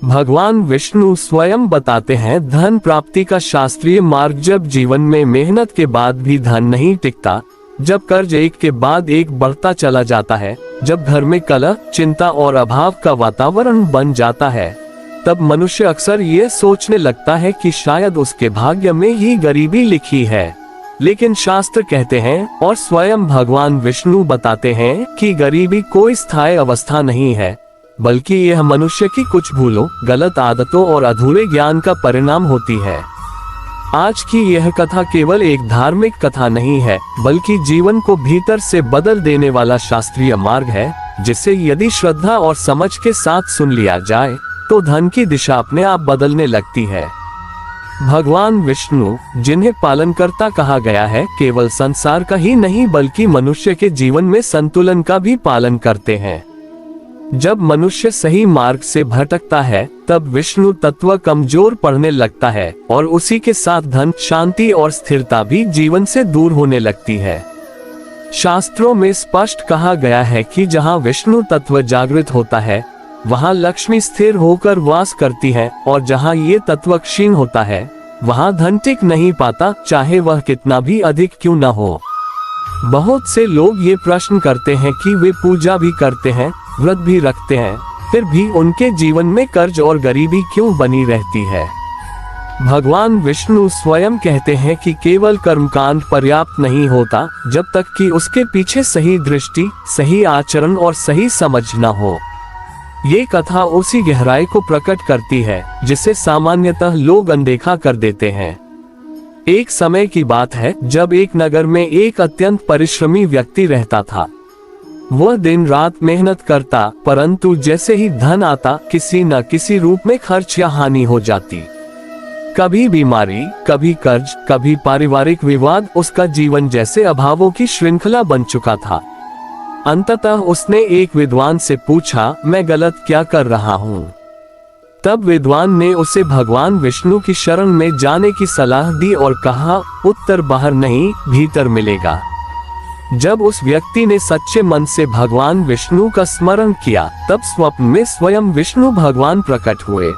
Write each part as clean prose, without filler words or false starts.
भगवान विष्णु स्वयं बताते हैं, धन प्राप्ति का शास्त्रीय मार्ग जब जीवन में मेहनत के बाद भी धन नहीं टिकता, जब कर्ज एक के बाद एक बढ़ता चला जाता है, जब घर में कलह, चिंता और अभाव का वातावरण बन जाता है, तब मनुष्य अक्सर ये सोचने लगता है कि शायद उसके भाग्य में ही गरीबी लिखी है। लेकिन शास्त्र कहते हैं और स्वयं भगवान विष्णु बताते हैं कि गरीबी कोई स्थायी अवस्था नहीं है, बल्कि यह मनुष्य की कुछ भूलों, गलत आदतों और अधूरे ज्ञान का परिणाम होती है। आज की यह कथा केवल एक धार्मिक कथा नहीं है, बल्कि जीवन को भीतर से बदल देने वाला शास्त्रीय मार्ग है, जिसे यदि श्रद्धा और समझ के साथ सुन लिया जाए तो धन की दिशा अपने आप बदलने लगती है। भगवान विष्णु, जिन्हें पालनकर्ता कहा गया है, केवल संसार का ही नहीं बल्कि मनुष्य के जीवन में संतुलन का भी पालन करते हैं। जब मनुष्य सही मार्ग से भटकता है, तब विष्णु तत्व कमजोर पड़ने लगता है और उसी के साथ धन, शांति और स्थिरता भी जीवन से दूर होने लगती है। शास्त्रों में स्पष्ट कहा गया है कि जहाँ विष्णु तत्व जागृत होता है, वहाँ लक्ष्मी स्थिर होकर वास करती है, और जहाँ ये तत्व क्षीण होता है, वहाँ धन टिक नहीं पाता, चाहे वह कितना भी अधिक क्यों न हो। बहुत से लोग ये प्रश्न करते हैं कि वे पूजा भी करते हैं, व्रत भी रखते हैं, फिर भी उनके जीवन में कर्ज और गरीबी क्यों बनी रहती है। भगवान विष्णु स्वयं कहते हैं कि केवल कर्मकांड पर्याप्त नहीं होता, जब तक कि उसके पीछे सही दृष्टि, सही आचरण और सही समझ न हो। ये कथा उसी गहराई को प्रकट करती है जिसे सामान्यतः लोग अनदेखा कर देते हैं। एक समय की बात है जब एक नगर में एक अत्यंत परिश्रमी व्यक्ति रहता था। वह दिन रात मेहनत करता, परंतु जैसे ही धन आता, किसी न किसी रूप में खर्च या हानि हो जाती। कभी बीमारी, कभी कर्ज, कभी पारिवारिक विवाद, उसका जीवन जैसे अभावों की श्रृंखला बन चुका था। अंततः उसने एक विद्वान से पूछा, मैं गलत क्या कर रहा हूँ? तब विद्वान ने उसे भगवान विष्णु की शरण में जाने की सलाह दी और कहा, उत्तर बाहर नहीं, भीतर मिलेगा। जब उस व्यक्ति ने सच्चे मन से भगवान विष्णु का स्मरण किया, तब स्वप्न में स्वयं विष्णु भगवान प्रकट हुए।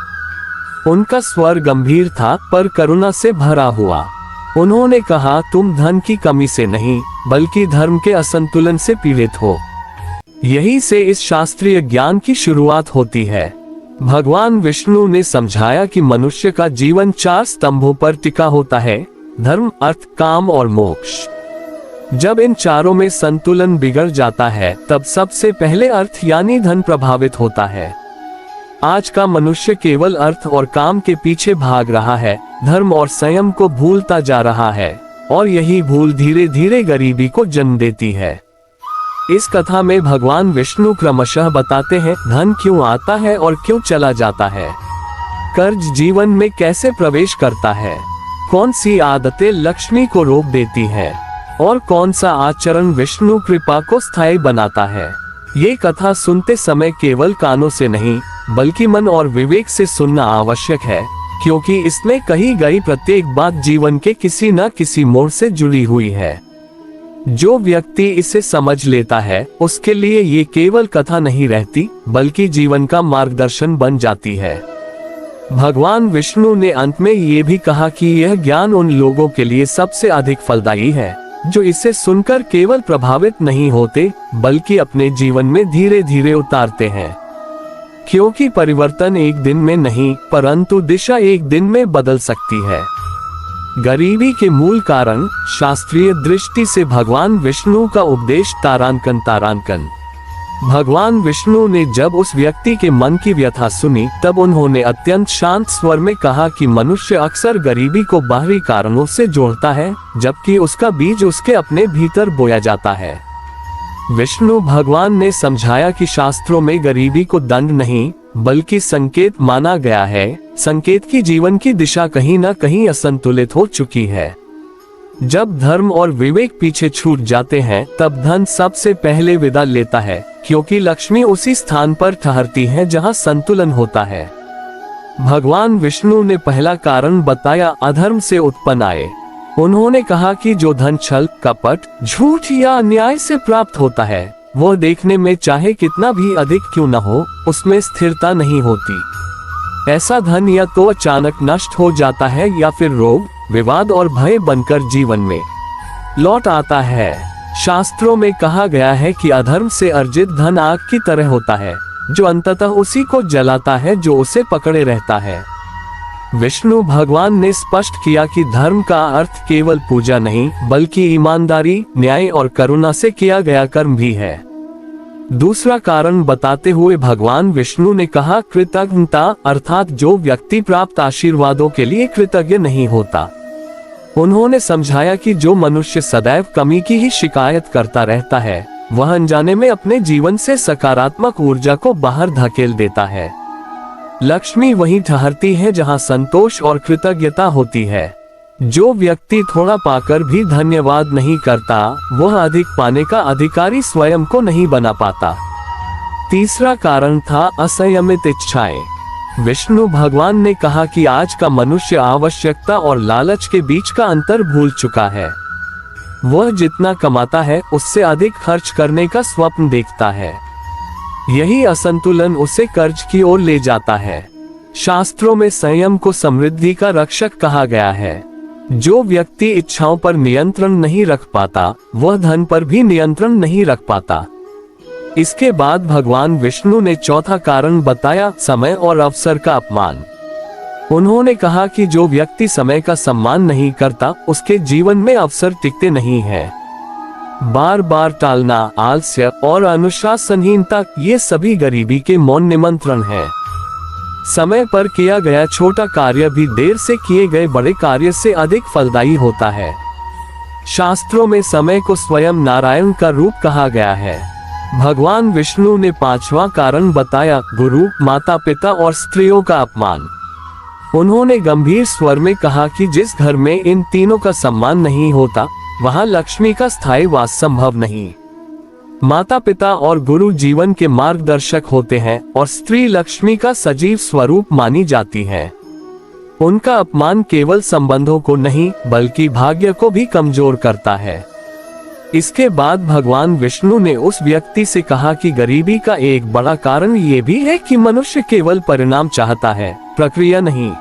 उनका स्वर गंभीर था पर करुणा से भरा हुआ। उन्होंने कहा, तुम धन की कमी से नहीं, बल्कि धर्म के असंतुलन से पीड़ित हो। यही से इस शास्त्रीय ज्ञान की शुरुआत होती है। भगवान विष्णु ने समझाया कि मनुष्य का जीवन 4 स्तंभों पर टिका होता है, धर्म, अर्थ, काम और मोक्ष। जब इन चारों में संतुलन बिगड़ जाता है, तब सबसे पहले अर्थ यानी धन प्रभावित होता है। आज का मनुष्य केवल अर्थ और काम के पीछे भाग रहा है, धर्म और संयम को भूलता जा रहा है, और यही भूल धीरे धीरे गरीबी को जन्म देती है। इस कथा में भगवान विष्णु क्रमशः बताते हैं, धन क्यों आता है और क्यों चला जाता है, कर्ज जीवन में कैसे प्रवेश करता है, कौन सी आदतें लक्ष्मी को रोक देती हैं, और कौन सा आचरण विष्णु कृपा को स्थायी बनाता है। ये कथा सुनते समय केवल कानों से नहीं, बल्कि मन और विवेक से सुनना आवश्यक है, क्योंकि इसमें कही गई प्रत्येक बात जीवन के किसी न किसी मोड़ से जुड़ी हुई है। जो व्यक्ति इसे समझ लेता है, उसके लिए ये केवल कथा नहीं रहती, बल्कि जीवन का मार्गदर्शन बन जाती है। भगवान विष्णु ने अंत में ये भी कहा कि यह ज्ञान उन लोगों के लिए सबसे अधिक फलदायी है, जो इसे सुनकर केवल प्रभावित नहीं होते, बल्कि अपने जीवन में धीरे धीरे उतारते हैं। क्योंकि परिवर्तन एक दिन में नहीं, परंतु दिशा एक दिन में बदल सकती है। गरीबी के मूल कारण, शास्त्रीय दृष्टि से भगवान विष्णु का उपदेश। तारांकन। भगवान विष्णु ने जब उस व्यक्ति के मन की व्यथा सुनी, तब उन्होंने अत्यंत शांत स्वर में कहा कि मनुष्य अक्सर गरीबी को बाहरी कारणों से जोड़ता है, जबकि उसका बीज उसके अपने भीतर बोया जाता है। विष्णु भगवान ने समझाया कि शास्त्रों में गरीबी को दंड नहीं, बल्कि संकेत माना गया है, संकेत की जीवन की दिशा कहीं न कहीं असंतुलित हो चुकी है। जब धर्म और विवेक पीछे छूट जाते हैं, तब धन सबसे पहले विदा लेता है, क्योंकि लक्ष्मी उसी स्थान पर ठहरती है जहां संतुलन होता है। भगवान विष्णु ने पहला कारण बताया, अधर्म से उत्पन्न आए। उन्होंने कहा कि जो धन छल, कपट, झूठ या अन्याय से प्राप्त होता है, वो देखने में चाहे कितना भी अधिक क्यों न हो, उसमें स्थिरता नहीं होती। ऐसा धन या तो अचानक नष्ट हो जाता है या फिर रोग, विवाद और भय बनकर जीवन में लौट आता है। शास्त्रों में कहा गया है कि अधर्म से अर्जित धन आग की तरह होता है, जो अंततः उसी को जलाता है जो उसे पकड़े रहता है। विष्णु भगवान ने स्पष्ट किया कि धर्म का अर्थ केवल पूजा नहीं, बल्कि ईमानदारी, न्याय और करुणा से किया गया कर्म भी है। दूसरा कारण बताते हुए भगवान विष्णु ने कहा, कृतज्ञता अर्थात जो व्यक्ति प्राप्त आशीर्वादों के लिए कृतज्ञ नहीं होता। उन्होंने समझाया कि जो मनुष्य सदैव कमी की ही शिकायत करता रहता है, वह अनजाने में अपने जीवन से सकारात्मक ऊर्जा को बाहर धकेल देता है। लक्ष्मी वहीं ठहरती है जहां संतोष और कृतज्ञता होती है। जो व्यक्ति थोड़ा पाकर भी धन्यवाद नहीं करता, वह अधिक पाने का अधिकारी स्वयं को नहीं बना पाता। तीसरा कारण था असंयमित इच्छाएं। विष्णु भगवान ने कहा कि आज का मनुष्य आवश्यकता और लालच के बीच का अंतर भूल चुका है। वह जितना कमाता है उससे अधिक खर्च करने का स्वप्न देखता है। यही असंतुलन उसे कर्ज की ओर ले जाता है। शास्त्रों में संयम को समृद्धि का रक्षक कहा गया है। जो व्यक्ति इच्छाओं पर नियंत्रण नहीं रख पाता, वह धन पर भी नियंत्रण नहीं रख पाता। इसके बाद भगवान विष्णु ने चौथा कारण बताया, समय और अवसर का अपमान। उन्होंने कहा कि जो व्यक्ति समय का सम्मान नहीं करता, उसके जीवन में अवसर टिकते नहीं हैं। बार बार टालना, आलस्य और अनुशासनहीनता, ये सभी गरीबी के मौन निमंत्रण हैं। समय पर किया गया छोटा कार्य भी देर से किए गए बड़े कार्य से अधिक फलदायी होता है। शास्त्रों में समय को स्वयं नारायण का रूप कहा गया है। भगवान विष्णु ने पांचवा कारण बताया, गुरु, माता पिता और स्त्रियों का अपमान। उन्होंने गंभीर स्वर में कहा कि जिस घर में इन तीनों का सम्मान नहीं होता, वहां लक्ष्मी का स्थायी वास संभव नहीं। माता पिता और गुरु जीवन के मार्गदर्शक होते हैं और स्त्री लक्ष्मी का सजीव स्वरूप मानी जाती है। उनका अपमान केवल संबंधों को नहीं, बल्कि भाग्य को भी कमजोर करता है। इसके बाद भगवान विष्णु ने उस व्यक्ति से कहा कि गरीबी का एक बड़ा कारण ये भी है कि मनुष्य केवल परिणाम चाहता है, प्रक्रिया नहीं।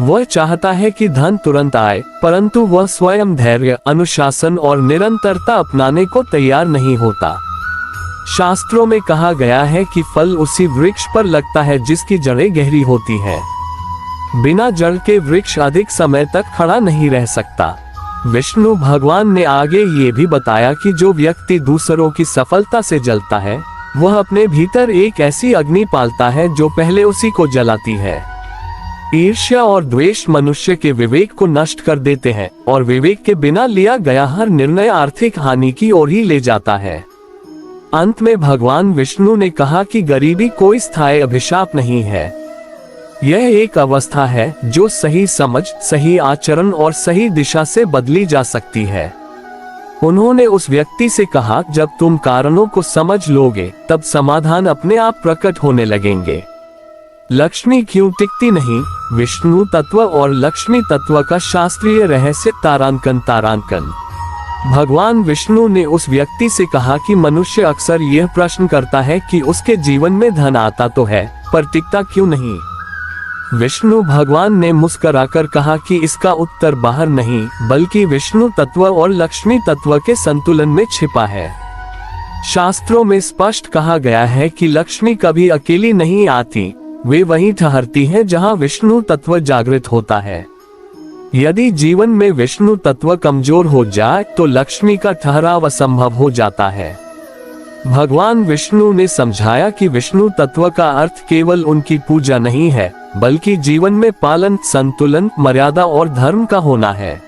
वह चाहता है कि धन तुरंत आए, परंतु वह स्वयं धैर्य, अनुशासन और निरंतरता अपनाने को तैयार नहीं होता। शास्त्रों में कहा गया है कि फल उसी वृक्ष पर लगता है जिसकी जड़ें गहरी होती हैं। बिना जड़ के वृक्ष अधिक समय तक खड़ा नहीं रह सकता। विष्णु भगवान ने आगे ये भी बताया कि जो व्यक्ति दूसरों की सफलता से जलता है, वह अपने भीतर एक ऐसी अग्नि पालता है जो पहले उसी को जलाती है। ईर्ष्या और द्वेष मनुष्य के विवेक को नष्ट कर देते हैं और विवेक के बिना लिया गया हर निर्णय आर्थिक हानि की ओर ही ले जाता है। अंत में भगवान विष्णु ने कहा कि गरीबी कोई स्थायी अभिशाप नहीं है। यह एक अवस्था है जो सही समझ, सही आचरण और सही दिशा से बदली जा सकती है। उन्होंने उस व्यक्ति से कहा, जब तुम कारणों को समझ लोगे, तब समाधान अपने आप प्रकट होने लगेंगे। लक्ष्मी क्यों टिकती नहीं? विष्णु तत्व और लक्ष्मी तत्व का शास्त्रीय रहस्य तारांकन। भगवान विष्णु ने उस व्यक्ति से कहा कि मनुष्य अक्सर यह प्रश्न करता है कि उसके जीवन में धन आता तो है, पर टिकता क्यों नहीं। विष्णु भगवान ने मुस्कुराकर कहा कि इसका उत्तर बाहर नहीं, बल्कि विष्णु तत्व और लक्ष्मी तत्व के संतुलन में छिपा है। शास्त्रों में स्पष्ट कहा गया है कि लक्ष्मी कभी अकेली नहीं आती, वे वहीं ठहरती हैं जहां विष्णु तत्व जागृत होता है। यदि जीवन में विष्णु तत्व कमजोर हो जाए तो लक्ष्मी का ठहराव असंभव हो जाता है। भगवान विष्णु ने समझाया कि विष्णु तत्व का अर्थ केवल उनकी पूजा नहीं है, बल्कि जीवन में पालन, संतुलन, मर्यादा और धर्म का होना है।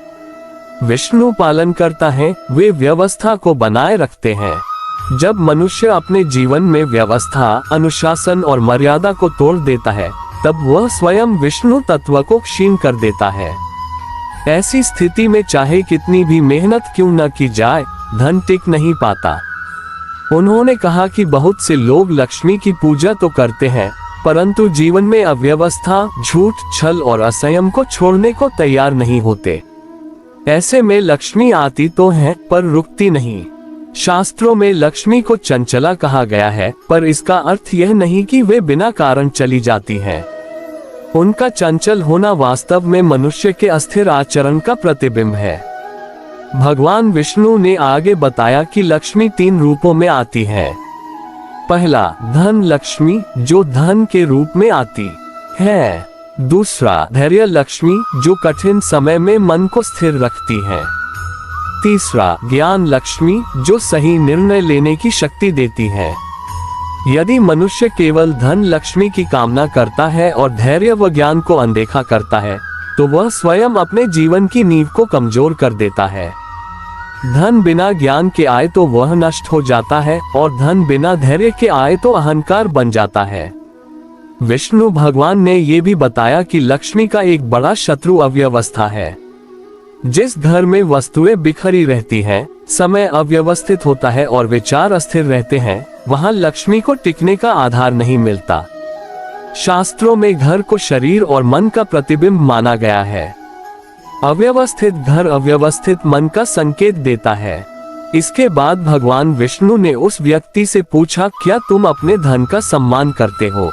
विष्णु पालन करता है, वे व्यवस्था को बनाए रखते हैं। जब मनुष्य अपने जीवन में व्यवस्था, अनुशासन और मर्यादा को तोड़ देता है, तब वह स्वयं विष्णु तत्व को क्षीण कर देता है। ऐसी स्थिति में चाहे कितनी भी मेहनत क्यों न की जाए, धन टिक नहीं पाता। उन्होंने कहा कि बहुत से लोग लक्ष्मी की पूजा तो करते हैं, परंतु जीवन में अव्यवस्था, झूठ, छल और असंयम को छोड़ने को तैयार नहीं होते। ऐसे में लक्ष्मी आती तो है, पर रुकती नहीं। शास्त्रों में लक्ष्मी को चंचला कहा गया है, पर इसका अर्थ यह नहीं कि वे बिना कारण चली जाती हैं। उनका चंचल होना वास्तव में मनुष्य के अस्थिर आचरण का प्रतिबिंब है। भगवान विष्णु ने आगे बताया कि लक्ष्मी 3 रूपों में आती है। पहला, धन लक्ष्मी, जो धन के रूप में आती है। दूसरा, धैर्य लक्ष्मी, जो कठिन समय में मन को स्थिर रखती है। तीसरा, ज्ञान लक्ष्मी, जो सही निर्णय लेने की शक्ति देती है। यदि मनुष्य केवल धन लक्ष्मी की कामना करता है और धैर्य व ज्ञान को अनदेखा करता है, तो वह स्वयं अपने जीवन की नींव को कमजोर कर देता है। धन बिना ज्ञान के आए तो वह नष्ट हो जाता है और धन बिना धैर्य के आए तो अहंकार बन जाता है। विष्णु भगवान ने ये भी बताया कि लक्ष्मी का एक बड़ा शत्रु अव्यवस्था है। जिस घर में वस्तुएं बिखरी रहती हैं, समय अव्यवस्थित होता है और विचार अस्थिर रहते हैं, वहां लक्ष्मी को टिकने का आधार नहीं मिलता। शास्त्रों में घर को शरीर और मन का प्रतिबिंब माना गया है। अव्यवस्थित घर अव्यवस्थित मन का संकेत देता है। इसके बाद भगवान विष्णु ने उस व्यक्ति से पूछा, क्या तुम अपने धन का सम्मान करते हो?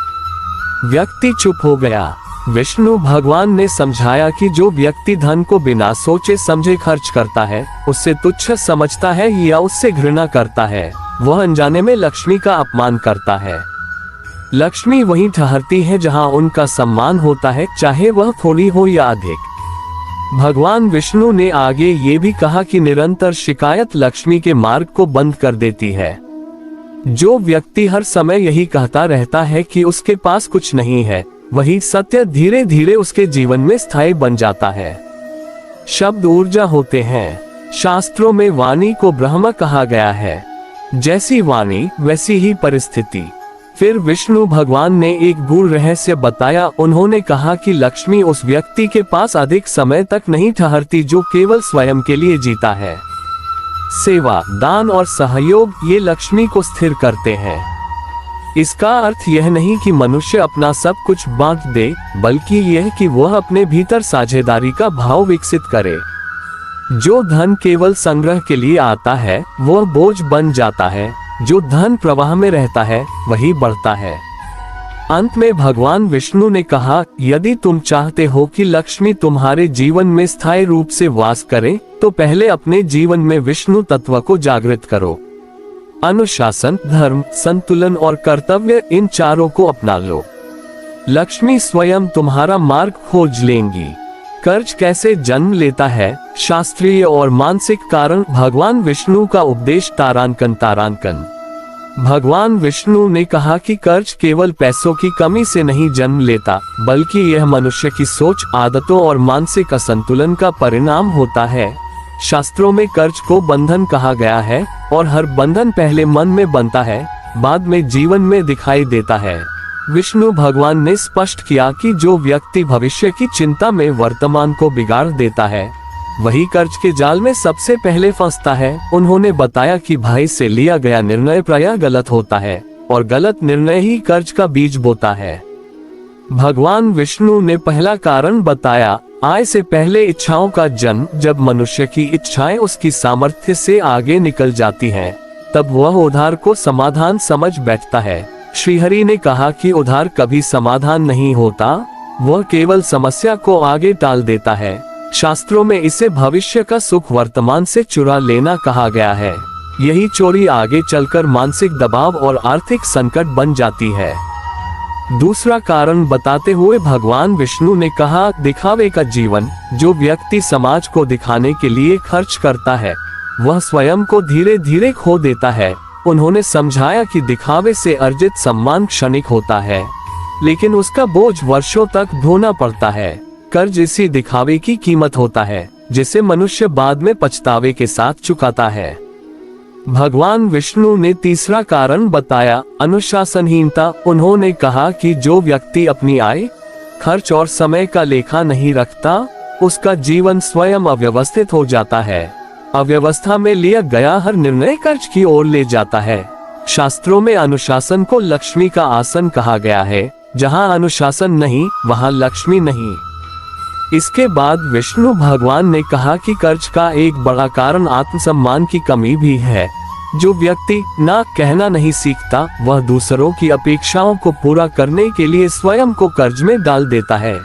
व्यक्ति चुप हो गया। विष्णु भगवान ने समझाया कि जो व्यक्ति धन को बिना सोचे समझे खर्च करता है, उससे तुच्छ समझता है या उससे घृणा करता है, वह अनजाने में लक्ष्मी का अपमान करता है। लक्ष्मी वहीं ठहरती है जहां उनका सम्मान होता है, चाहे वह थोड़ी हो या अधिक। भगवान विष्णु ने आगे ये भी कहा कि निरंतर शिकायत लक्ष्मी के मार्ग को बंद कर देती है। जो व्यक्ति हर समय यही कहता रहता है कि उसके पास कुछ नहीं है, वही सत्य धीरे धीरे उसके जीवन में स्थायी बन जाता है। शब्द ऊर्जा होते हैं। शास्त्रों में वाणी को ब्रह्म कहा गया है। जैसी वाणी वैसी ही परिस्थिति। फिर विष्णु भगवान ने एक गूढ़ रहस्य बताया। उन्होंने कहा कि लक्ष्मी उस व्यक्ति के पास अधिक समय तक नहीं ठहरती जो केवल स्वयं के लिए जीता है। सेवा, दान और सहयोग ये लक्ष्मी को स्थिर करते हैं। इसका अर्थ यह नहीं कि मनुष्य अपना सब कुछ बांट दे, बल्कि यह कि वह अपने भीतर साझेदारी का भाव विकसित करे। जो धन केवल संग्रह के लिए आता है, वह बोझ बन जाता है। जो धन प्रवाह में रहता है, वही बढ़ता है। अंत में भगवान विष्णु ने कहा, यदि तुम चाहते हो कि लक्ष्मी तुम्हारे जीवन में स्थायी रूप से वास करे, तो पहले अपने जीवन में विष्णु तत्व को जागृत करो। अनुशासन, धर्म, संतुलन और कर्तव्य, इन चारों को अपना लो। लक्ष्मी स्वयं तुम्हारा मार्ग खोज लेंगी। कर्ज कैसे जन्म लेता है? शास्त्रीय और मानसिक कारण। भगवान विष्णु का उपदेश तारांकन। भगवान विष्णु ने कहा कि कर्ज केवल पैसों की कमी से नहीं जन्म लेता, बल्कि यह मनुष्य की सोच, आदतों और मानसिक असंतुलन का परिणाम होता है। शास्त्रों में कर्ज को बंधन कहा गया है और हर बंधन पहले मन में बनता है, बाद में जीवन में दिखाई देता है। विष्णु भगवान ने स्पष्ट किया कि जो व्यक्ति भविष्य की चिंता में वर्तमान को बिगाड़ देता है, वही कर्ज के जाल में सबसे पहले फंसता है। उन्होंने बताया कि भय से लिया गया निर्णय प्रायः गलत होता है और गलत निर्णय ही कर्ज का बीज बोता है। भगवान विष्णु ने पहला कारण बताया, आय से पहले इच्छाओं का जन्म। जब मनुष्य की इच्छाएं उसकी सामर्थ्य से आगे निकल जाती हैं, तब वह उधार को समाधान समझ बैठता है। श्रीहरि ने कहा कि उधार कभी समाधान नहीं होता, वह केवल समस्या को आगे टाल देता है। शास्त्रों में इसे भविष्य का सुख वर्तमान से चुरा लेना कहा गया है। यही चोरी आगे चलकर मानसिक दबाव और आर्थिक संकट बन जाती है। दूसरा कारण बताते हुए भगवान विष्णु ने कहा, दिखावे का जीवन। जो व्यक्ति समाज को दिखाने के लिए खर्च करता है, वह स्वयं को धीरे धीरे खो देता है। उन्होंने समझाया कि दिखावे से अर्जित सम्मान क्षणिक होता है, लेकिन उसका बोझ वर्षों तक ढोना पड़ता है। कर्ज इसी दिखावे की कीमत होता है, जिसे मनुष्य बाद में पछतावे के साथ चुकाता है। भगवान विष्णु ने तीसरा कारण बताया, अनुशासनहीनता। उन्होंने कहा कि जो व्यक्ति अपनी आय, खर्च और समय का लेखा नहीं रखता, उसका जीवन स्वयं अव्यवस्थित हो जाता है। अव्यवस्था में लिया गया हर निर्णय कर्ज की ओर ले जाता है। शास्त्रों में अनुशासन को लक्ष्मी का आसन कहा गया है। जहां अनुशासन नहीं, वहां लक्ष्मी नहीं। इसके बाद विष्णु भगवान ने कहा कि कर्ज का एक बड़ा कारण आत्मसम्मान की कमी भी है। जो व्यक्ति ना कहना नहीं सीखता, वह दूसरों की अपेक्षाओं को पूरा करने के लिए स्वयं को कर्ज में डाल देता है।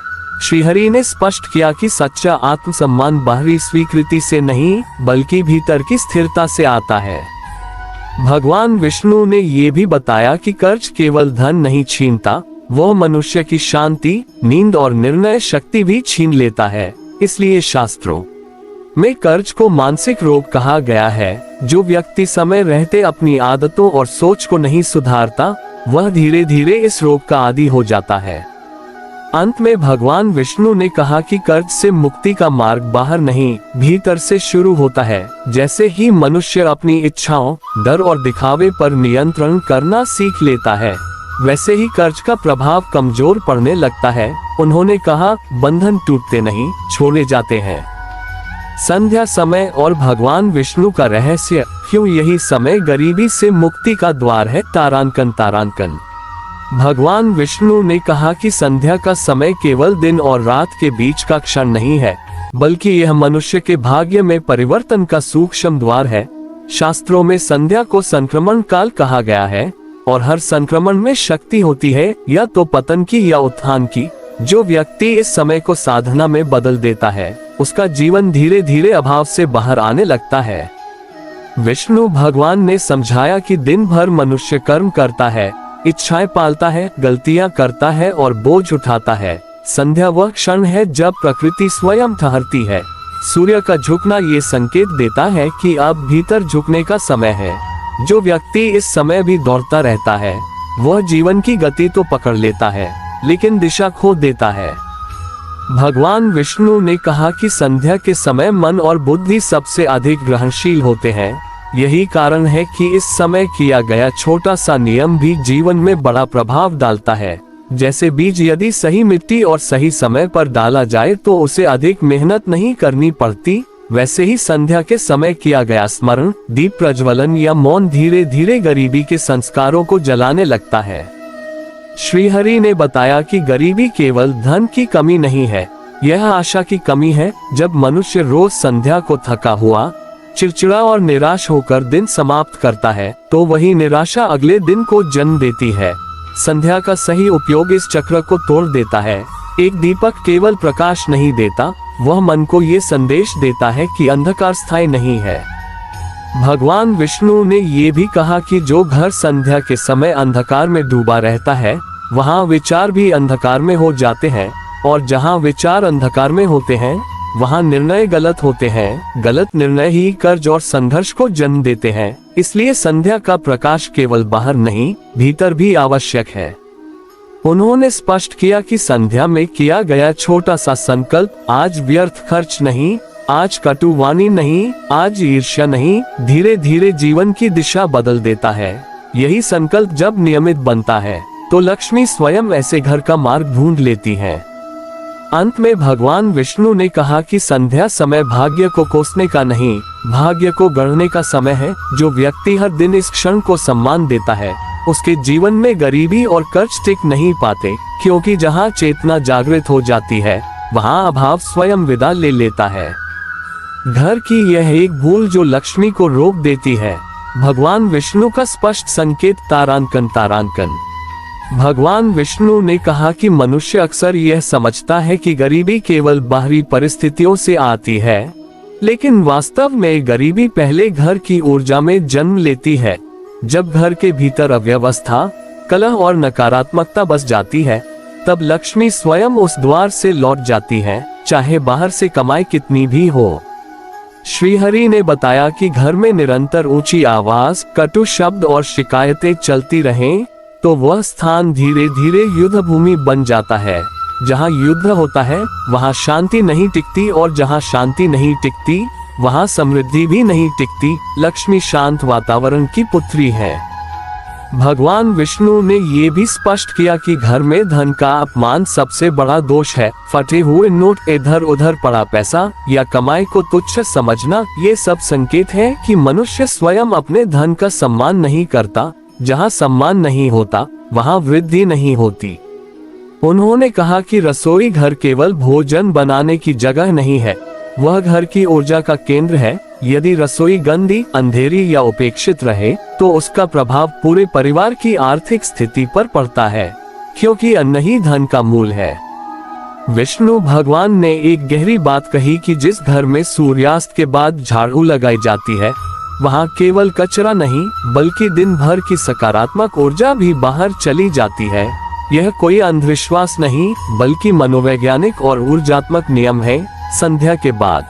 श्रीहरि ने स्पष्ट किया कि सच्चा आत्मसम्मान बाहरी स्वीकृति से नहीं, बल्कि भीतर की स्थिरता से आता है। भगवान विष्णु ने ये भी बताया कि कर्ज केवल धन नहीं छीनता, वह मनुष्य की शांति, नींद और निर्णय शक्ति भी छीन लेता है। इसलिए शास्त्रों में कर्ज को मानसिक रोग कहा गया है। जो व्यक्ति समय रहते अपनी आदतों और सोच को नहीं सुधारता, वह धीरे धीरे इस रोग का आदी हो जाता है। अंत में भगवान विष्णु ने कहा कि कर्ज से मुक्ति का मार्ग बाहर नहीं, भीतर से शुरू होता है। जैसे ही मनुष्य अपनी इच्छाओं, डर और दिखावे पर नियंत्रण करना सीख लेता है, वैसे ही कर्ज का प्रभाव कमजोर पड़ने लगता है। उन्होंने कहा, बंधन टूटते नहीं, छोड़े जाते हैं। संध्या समय और भगवान विष्णु का रहस्य, क्यों यही समय गरीबी से मुक्ति का द्वार है। तारांकन तारांकन। भगवान विष्णु ने कहा कि संध्या का समय केवल दिन और रात के बीच का क्षण नहीं है, बल्कि यह मनुष्य के भाग्य में परिवर्तन का सूक्ष्म द्वार है। शास्त्रों में संध्या को संक्रमण काल कहा गया है, और हर संक्रमण में शक्ति होती है, या तो पतन की या उत्थान की। जो व्यक्ति इस समय को साधना में बदल देता है, उसका जीवन धीरे धीरे अभाव से बाहर आने लगता है। विष्णु भगवान ने समझाया कि दिन भर मनुष्य कर्म करता है, इच्छाएं पालता है, गलतियां करता है और बोझ उठाता है। संध्या वह क्षण है जब प्रकृति स्वयं ठहरती है। सूर्य का झुकना ये संकेत देता है कि अब भीतर झुकने का समय है। जो व्यक्ति इस समय भी दौड़ता रहता है, वह जीवन की गति तो पकड़ लेता है, लेकिन दिशा खो देता है। भगवान विष्णु ने कहा कि संध्या के समय मन और बुद्धि सबसे अधिक ग्रहणशील होते हैं। यही कारण है कि इस समय किया गया छोटा सा नियम भी जीवन में बड़ा प्रभाव डालता है। जैसे बीज यदि सही मिट्टी और सही समय पर डाला जाए तो उसे अधिक मेहनत नहीं करनी पड़ती, वैसे ही संध्या के समय किया गया स्मरण, दीप प्रज्वलन या मौन धीरे धीरे गरीबी के संस्कारों को जलाने लगता है। श्रीहरि ने बताया कि गरीबी केवल धन की कमी नहीं है, यह आशा की कमी है। जब मनुष्य रोज संध्या को थका हुआ, चिड़चिड़ा और निराश होकर दिन समाप्त करता है, तो वही निराशा अगले दिन को जन्म देती है। संध्या का सही उपयोग इस चक्र को तोड़ देता है। एक दीपक केवल प्रकाश नहीं देता, वह मन को ये संदेश देता है कि अंधकार स्थायी नहीं है। भगवान विष्णु ने ये भी कहा कि जो घर संध्या के समय अंधकार में डूबा रहता है, वहाँ विचार भी अंधकार में हो जाते हैं, और जहाँ विचार अंधकार में होते हैं, वहाँ निर्णय गलत होते हैं। गलत निर्णय ही कर्ज और संघर्ष को जन्म देते हैं। इसलिए संध्या का प्रकाश केवल बाहर नहीं, भीतर भी आवश्यक है। उन्होंने स्पष्ट किया कि संध्या में किया गया छोटा सा संकल्प, आज व्यर्थ खर्च नहीं, आज कटु वाणी नहीं, आज ईर्ष्या नहीं, धीरे धीरे जीवन की दिशा बदल देता है। यही संकल्प जब नियमित बनता है, तो लक्ष्मी स्वयं ऐसे घर का मार्ग ढूंढ लेती है। अंत में भगवान विष्णु ने कहा कि संध्या समय भाग्य को कोसने का नहीं, भाग्य को गढ़ने का समय है। जो व्यक्ति हर दिन इस क्षण को सम्मान देता है, उसके जीवन में गरीबी और कर्ज टिक नहीं पाते, क्योंकि जहाँ चेतना जागृत हो जाती है, वहाँ अभाव स्वयं विदा ले लेता है। घर की यह एक भूल जो लक्ष्मी को रोक देती है। भगवान विष्णु का स्पष्ट संकेत, तारांकन तारांकन। भगवान विष्णु ने कहा कि मनुष्य अक्सर यह समझता है कि गरीबी केवल बाहरी परिस्थितियों से आती है, लेकिन वास्तव में गरीबी पहले घर की ऊर्जा में जन्म लेती है। जब घर के भीतर अव्यवस्था, कलह और नकारात्मकता बस जाती है, तब लक्ष्मी स्वयं उस द्वार से लौट जाती है, चाहे बाहर से कमाई कितनी भी हो। श्रीहरि ने बताया कि घर में निरंतर ऊंची आवाज, कटु शब्द और शिकायतें चलती रहें, तो वह स्थान धीरे धीरे युद्ध भूमि बन जाता है। जहाँ युद्ध होता है, वहाँ शांति नहीं टिकती, और जहाँ शांति नहीं टिकती, वहाँ समृद्धि भी नहीं टिकती। लक्ष्मी शांत वातावरण की पुत्री है। भगवान विष्णु ने ये भी स्पष्ट किया कि घर में धन का अपमान सबसे बड़ा दोष है। फटे हुए नोट, इधर उधर पड़ा पैसा या कमाई को तुच्छ समझना, ये सब संकेत है कि मनुष्य स्वयं अपने धन का सम्मान नहीं करता। जहाँ सम्मान नहीं होता, वहाँ वृद्धि नहीं होती। उन्होंने कहा कि रसोई घर केवल भोजन बनाने की जगह नहीं है, वह घर की ऊर्जा का केंद्र है। यदि रसोई गंदी, अंधेरी या उपेक्षित रहे तो उसका प्रभाव पूरे परिवार की आर्थिक स्थिति पर पड़ता है, क्योंकि अन्न ही धन का मूल है। विष्णु भगवान ने एक गहरी बात कही कि जिस घर में सूर्यास्त के बाद झाड़ू लगाई जाती है, वहाँ केवल कचरा नहीं बल्कि दिन भर की सकारात्मक ऊर्जा भी बाहर चली जाती है। यह कोई अंधविश्वास नहीं बल्कि मनोवैज्ञानिक और ऊर्जात्मक नियम है। संध्या के बाद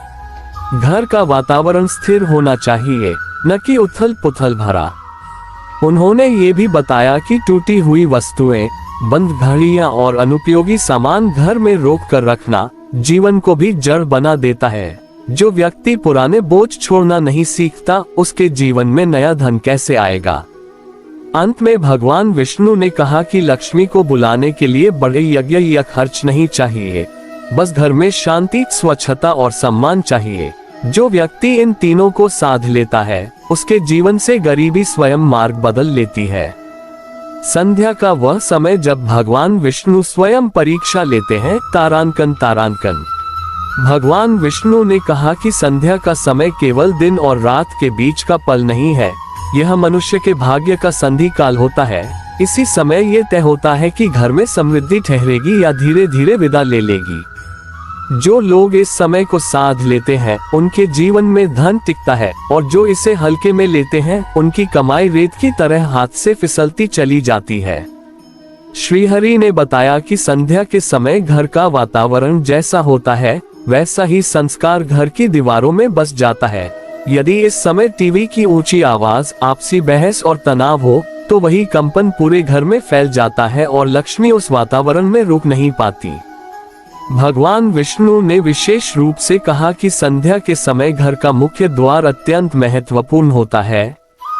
घर का वातावरण स्थिर होना चाहिए, न कि उथल पुथल भरा। उन्होंने ये भी बताया कि टूटी हुई वस्तुएं, बंद घड़ियां और अनुपयोगी सामान घर में रोक कर रखना जीवन को भी जड़ बना देता है। जो व्यक्ति पुराने बोझ छोड़ना नहीं सीखता, उसके जीवन में नया धन कैसे आएगा। अंत में भगवान विष्णु ने कहा कि लक्ष्मी को बुलाने के लिए बड़े यज्ञ या खर्च नहीं चाहिए, बस घर में शांति, स्वच्छता और सम्मान चाहिए। जो व्यक्ति इन तीनों को साध लेता है, उसके जीवन से गरीबी स्वयं मार्ग बदल लेती है। संध्या का वह समय जब भगवान विष्णु स्वयं परीक्षा लेते हैं। तारांकन तारांकन। भगवान विष्णु ने कहा कि संध्या का समय केवल दिन और रात के बीच का पल नहीं है, यह मनुष्य के भाग्य का संधि काल होता है। इसी समय ये तय होता है कि घर में समृद्धि ठहरेगी या धीरे धीरे विदा ले लेगी। जो लोग इस समय को साध लेते हैं, उनके जीवन में धन टिकता है, और जो इसे हल्के में लेते हैं, उनकी कमाई रेत की तरह हाथ से फिसलती चली जाती है। श्रीहरि ने बताया कि संध्या के समय घर का वातावरण जैसा होता है, वैसा ही संस्कार घर की दीवारों में बस जाता है। यदि इस समय टीवी की ऊंची आवाज, आपसी बहस और तनाव हो, तो वही कंपन पूरे घर में फैल जाता है और लक्ष्मी उस वातावरण में रुक नहीं पाती। भगवान विष्णु ने विशेष रूप से कहा कि संध्या के समय घर का मुख्य द्वार अत्यंत महत्वपूर्ण होता है।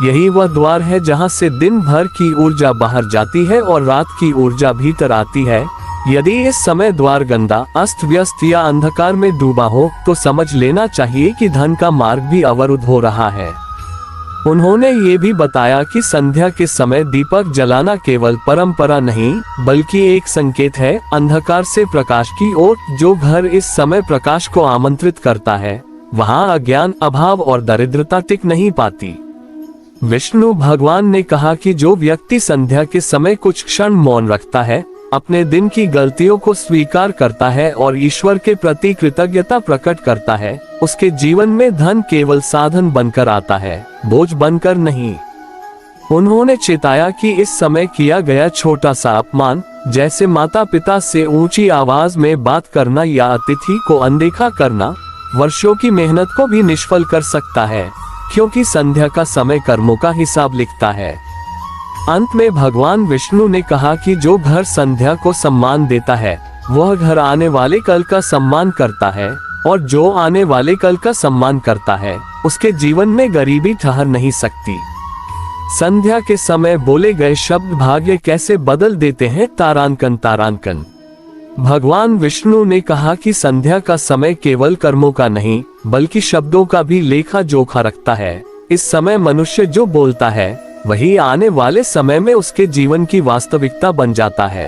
यही वह द्वार है जहां से दिन भर की ऊर्जा बाहर जाती है और रात की ऊर्जा भीतर आती है। यदि इस समय द्वार गंदा, अस्त व्यस्त या अंधकार में डूबा हो, तो समझ लेना चाहिए कि धन का मार्ग भी अवरुद्ध हो रहा है। उन्होंने ये भी बताया कि संध्या के समय दीपक जलाना केवल परंपरा नहीं बल्कि एक संकेत है अंधकार से प्रकाश की ओर। जो घर इस समय प्रकाश को आमंत्रित करता है, वहाँ अज्ञान, अभाव और दरिद्रता टिक नहीं पाती। विष्णु भगवान ने कहा कि जो व्यक्ति संध्या के समय कुछ क्षण मौन रखता है, अपने दिन की गलतियों को स्वीकार करता है और ईश्वर के प्रति कृतज्ञता प्रकट करता है, उसके जीवन में धन केवल साधन बनकर आता है, बोझ बनकर नहीं। उन्होंने चेताया कि इस समय किया गया छोटा सा अपमान, जैसे माता पिता से ऊंची आवाज में बात करना या अतिथि को अनदेखा करना, वर्षों की मेहनत को भी निष्फल कर सकता है, क्योंकि संध्या का समय कर्मों का हिसाब लिखता है। अंत में भगवान विष्णु ने कहा कि जो घर संध्या को सम्मान देता है, वह घर आने वाले कल का सम्मान करता है, और जो आने वाले कल का सम्मान करता है, उसके जीवन में गरीबी ठहर नहीं सकती। संध्या के समय बोले गए शब्द भाग्य कैसे बदल देते हैं। तारांकन तारांकन। भगवान विष्णु ने कहा कि संध्या का समय केवल कर्मों का नहीं बल्कि शब्दों का भी लेखा जोखा रखता है। इस समय मनुष्य जो बोलता है, वही आने वाले समय में उसके जीवन की वास्तविकता बन जाता है।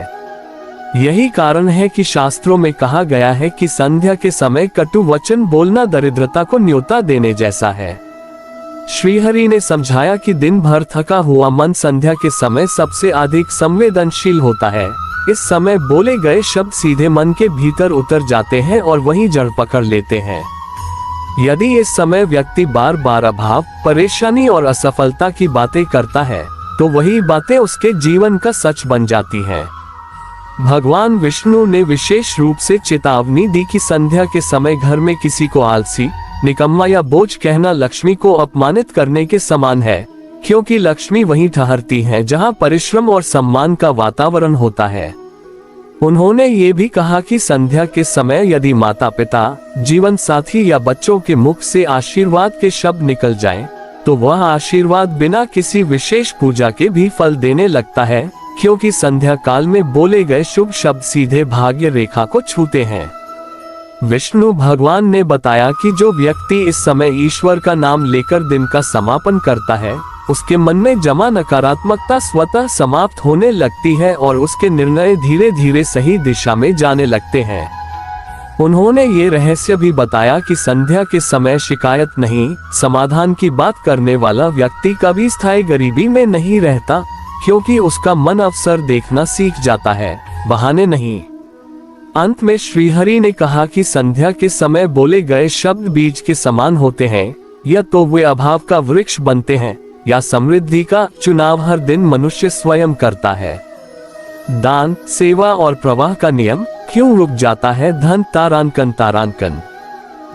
यही कारण है कि शास्त्रों में कहा गया है कि संध्या के समय कटु वचन बोलना दरिद्रता को न्योता देने जैसा है। श्रीहरि ने समझाया कि दिन भर थका हुआ मन संध्या के समय सबसे अधिक संवेदनशील होता है। इस समय बोले गए शब्द सीधे मन के भीतर उतर जाते हैं और वहीं जड़ पकड़ लेते हैं। यदि इस समय व्यक्ति बार बार अभाव, परेशानी और असफलता की बातें करता है, तो वही बातें उसके जीवन का सच बन जाती हैं। भगवान विष्णु ने विशेष रूप से चेतावनी दी कि संध्या के समय घर में किसी को आलसी, निकम्मा या बोझ कहना लक्ष्मी को अपमानित करने के समान है, क्योंकि लक्ष्मी वहीं ठहरती है जहां परिश्रम और सम्मान का वातावरण होता है। उन्होंने ये भी कहा कि संध्या के समय यदि माता पिता, जीवन साथी या बच्चों के मुख से आशीर्वाद के शब्द निकल जाएं, तो वह आशीर्वाद बिना किसी विशेष पूजा के भी फल देने लगता है, क्योंकि संध्या काल में बोले गए शुभ शब्द सीधे भाग्य रेखा को छूते हैं। विष्णु भगवान ने बताया कि जो व्यक्ति इस समय ईश्वर का नाम लेकर दिन का समापन करता है, उसके मन में जमा नकारात्मकता स्वतः समाप्त होने लगती है और उसके निर्णय धीरे धीरे सही दिशा में जाने लगते हैं। उन्होंने ये रहस्य भी बताया कि संध्या के समय शिकायत नहीं, समाधान की बात करने वाला व्यक्ति कभी स्थायी गरीबी में नहीं रहता, क्योंकि उसका मन अवसर देखना सीख जाता है, बहाने नहीं। अंत में श्रीहरि ने कहा कि संध्या के समय बोले गए शब्द बीज के समान होते हैं, या तो वे अभाव का वृक्ष बनते हैं या समृद्धि का चुनाव हर दिन मनुष्य स्वयं करता है। दान, सेवा और प्रवाह का नियम क्यों रुक जाता है? धन तारांकन तारांकन।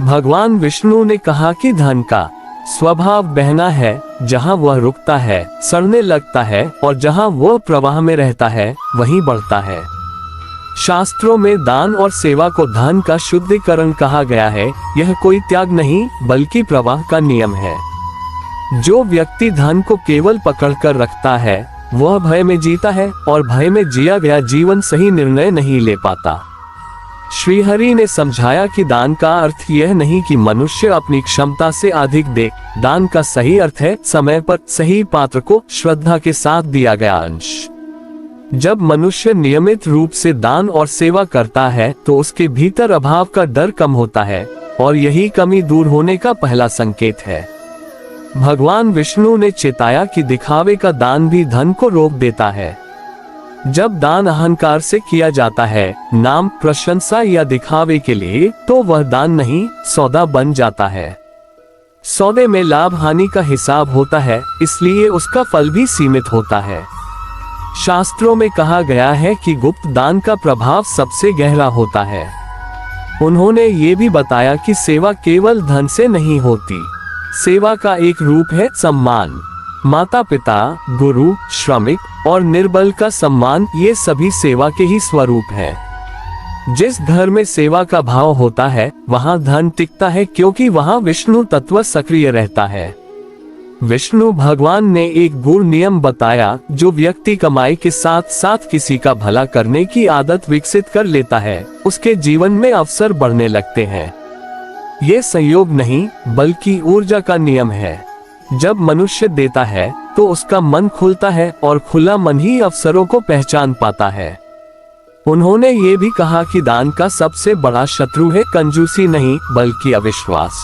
भगवान विष्णु ने कहा कि धन का स्वभाव बहना है, जहाँ वह रुकता है सड़ने लगता है, और जहाँ वह प्रवाह में रहता है वहीं बढ़ता है। शास्त्रों में दान और सेवा को धन का शुद्धिकरण कहा गया है। यह कोई त्याग नहीं बल्कि प्रवाह का नियम है। जो व्यक्ति धन को केवल पकड़कर रखता है वह भय में जीता है, और भय में जिया गया जीवन सही निर्णय नहीं ले पाता। श्रीहरि ने समझाया कि दान का अर्थ यह नहीं कि मनुष्य अपनी क्षमता से अधिक दे। दान का सही अर्थ है समय पर सही पात्र को श्रद्धा के साथ दिया गया अंश। जब मनुष्य नियमित रूप से दान और सेवा करता है तो उसके भीतर अभाव का डर कम होता है, और यही कमी दूर होने का पहला संकेत है। भगवान विष्णु ने चेताया कि दिखावे का दान भी धन को रोक देता है। जब दान अहंकार से किया जाता है, नाम, प्रशंसा या दिखावे के लिए, तो वह दान नहीं सौदा बन जाता है। सौदे में लाभ हानि का हिसाब होता है, इसलिए उसका फल भी सीमित होता है। शास्त्रों में कहा गया है कि गुप्त दान का प्रभाव सबसे गहरा होता है। उन्होंने ये भी बताया कि सेवा केवल धन से नहीं होती। सेवा का एक रूप है सम्मान। माता पिता, गुरु, श्रमिक और निर्बल का सम्मान, ये सभी सेवा के ही स्वरूप हैं। जिस घर में सेवा का भाव होता है वहां धन टिकता है, क्योंकि वहां विष्णु तत्व सक्रिय रहता है। विष्णु भगवान ने एक गुण नियम बताया, जो व्यक्ति कमाई के साथ साथ किसी का भला करने की आदत विकसित कर लेता है, उसके जीवन में अवसर बढ़ने लगते हैं। ये संयोग नहीं बल्कि ऊर्जा का नियम है। जब मनुष्य देता है तो उसका मन खुलता है, और खुला मन ही अवसरों को पहचान पाता है। उन्होंने ये भी कहा कि दान का सबसे बड़ा शत्रु है कंजूसी नहीं बल्कि अविश्वास।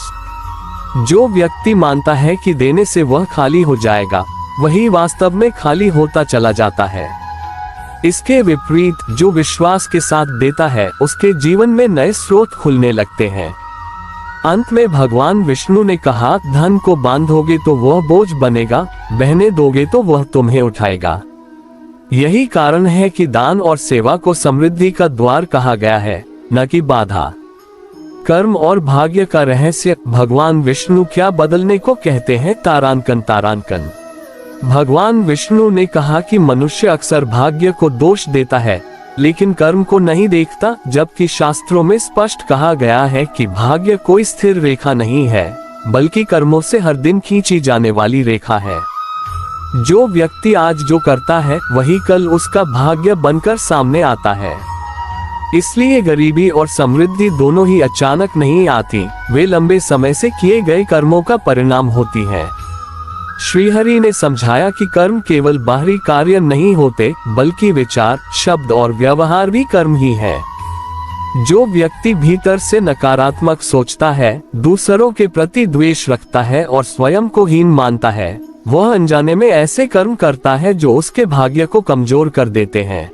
जो व्यक्ति मानता है कि देने से वह खाली हो जाएगा, वही वास्तव में खाली होता चला जाता है। इसके विपरीत जो विश्वास के साथ देता है, उसके जीवन में नए स्रोत खुलने लगते हैं। अंत में भगवान विष्णु ने कहा, धन को बांधोगे तो वह बोझ बनेगा, बहने दोगे तो वह तुम्हें उठाएगा। यही कारण है कि दान और सेवा को समृद्धि का द्वार कहा गया है, न कि बाधा। कर्म और भाग्य का रहस्य भगवान विष्णु क्या बदलने को कहते हैं? तारांकन तारांकन। भगवान विष्णु ने कहा कि मनुष्य अक्सर भाग्य को दोष देता है, लेकिन कर्म को नहीं देखता, जबकि शास्त्रों में स्पष्ट कहा गया है कि भाग्य कोई स्थिर रेखा नहीं है, बल्कि कर्मों से हर दिन खींची जाने वाली रेखा है। जो व्यक्ति आज जो करता है वही कल उसका भाग्य बनकर सामने आता है। इसलिए गरीबी और समृद्धि दोनों ही अचानक नहीं आती, वे लंबे समय से किए गए कर्मों का परिणाम होती हैं। श्रीहरि ने समझाया कि कर्म केवल बाहरी कार्य नहीं होते, बल्कि विचार, शब्द और व्यवहार भी कर्म ही है। जो व्यक्ति भीतर से नकारात्मक सोचता है, दूसरों के प्रति द्वेष रखता है और स्वयं को हीन मानता है, वह अनजाने में ऐसे कर्म करता है जो उसके भाग्य को कमजोर कर देते हैं।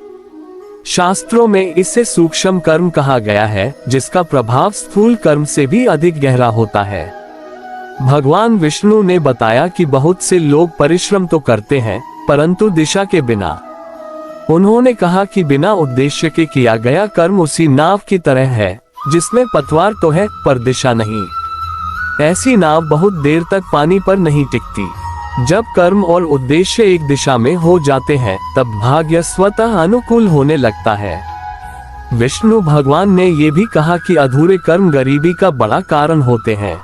शास्त्रों में इसे सूक्ष्म कर्म कहा गया है, जिसका प्रभाव स्थूल कर्म से भी अधिक गहरा होता है। भगवान विष्णु ने बताया कि बहुत से लोग परिश्रम तो करते हैं, परंतु दिशा के बिना। उन्होंने कहा कि बिना उद्देश्य के किया गया कर्म उसी नाव की तरह है, जिसमें पतवार तो है पर दिशा नहीं। ऐसी नाव बहुत देर तक पानी पर नहीं टिकती। जब कर्म और उद्देश्य एक दिशा में हो जाते हैं, तब भाग्य स्वतः अनुकूल होने लगता है। विष्णु भगवान ने ये भी कहा कि अधूरे कर्म गरीबी का बड़ा कारण होते हैं।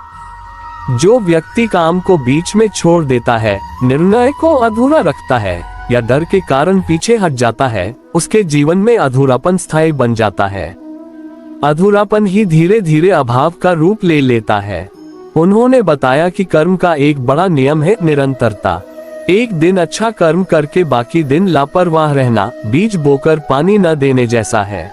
जो व्यक्ति काम को बीच में छोड़ देता है, निर्णय को अधूरा रखता है या डर के कारण पीछे हट जाता है, उसके जीवन में अधूरापन स्थायी बन जाता है। अधूरापन ही धीरे धीरे अभाव का रूप ले लेता है। उन्होंने बताया कि कर्म का एक बड़ा नियम है निरंतरता। एक दिन अच्छा कर्म करके बाकी दिन लापरवाह रहना बीज बोकर पानी न देने जैसा है।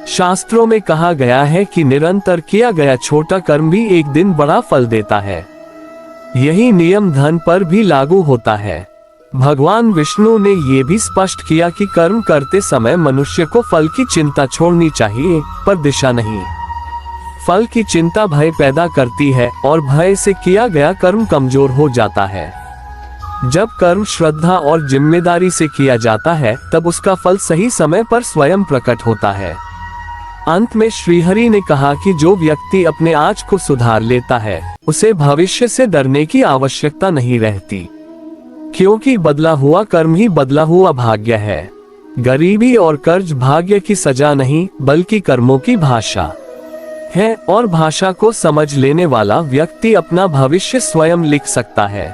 शास्त्रों में कहा गया है कि निरंतर किया गया छोटा कर्म भी एक दिन बड़ा फल देता है। यही नियम धन पर भी लागू होता है। भगवान विष्णु ने ये भी स्पष्ट किया कि कर्म करते समय मनुष्य को फल की चिंता छोड़नी चाहिए, पर दिशा नहीं। फल की चिंता भय पैदा करती है और भय से किया गया कर्म कमजोर हो जाता है। जब कर्म श्रद्धा और जिम्मेदारी से किया जाता है तब उसका फल सही समय पर स्वयं प्रकट होता है। अंत में श्रीहरि ने कहा कि जो व्यक्ति अपने आज को सुधार लेता है उसे भविष्य से डरने की आवश्यकता नहीं रहती, क्योंकि बदला हुआ कर्म ही बदला हुआ भाग्य है। गरीबी और कर्ज भाग्य की सजा नहीं बल्कि कर्मों की भाषा है, और भाषा को समझ लेने वाला व्यक्ति अपना भविष्य स्वयं लिख सकता है।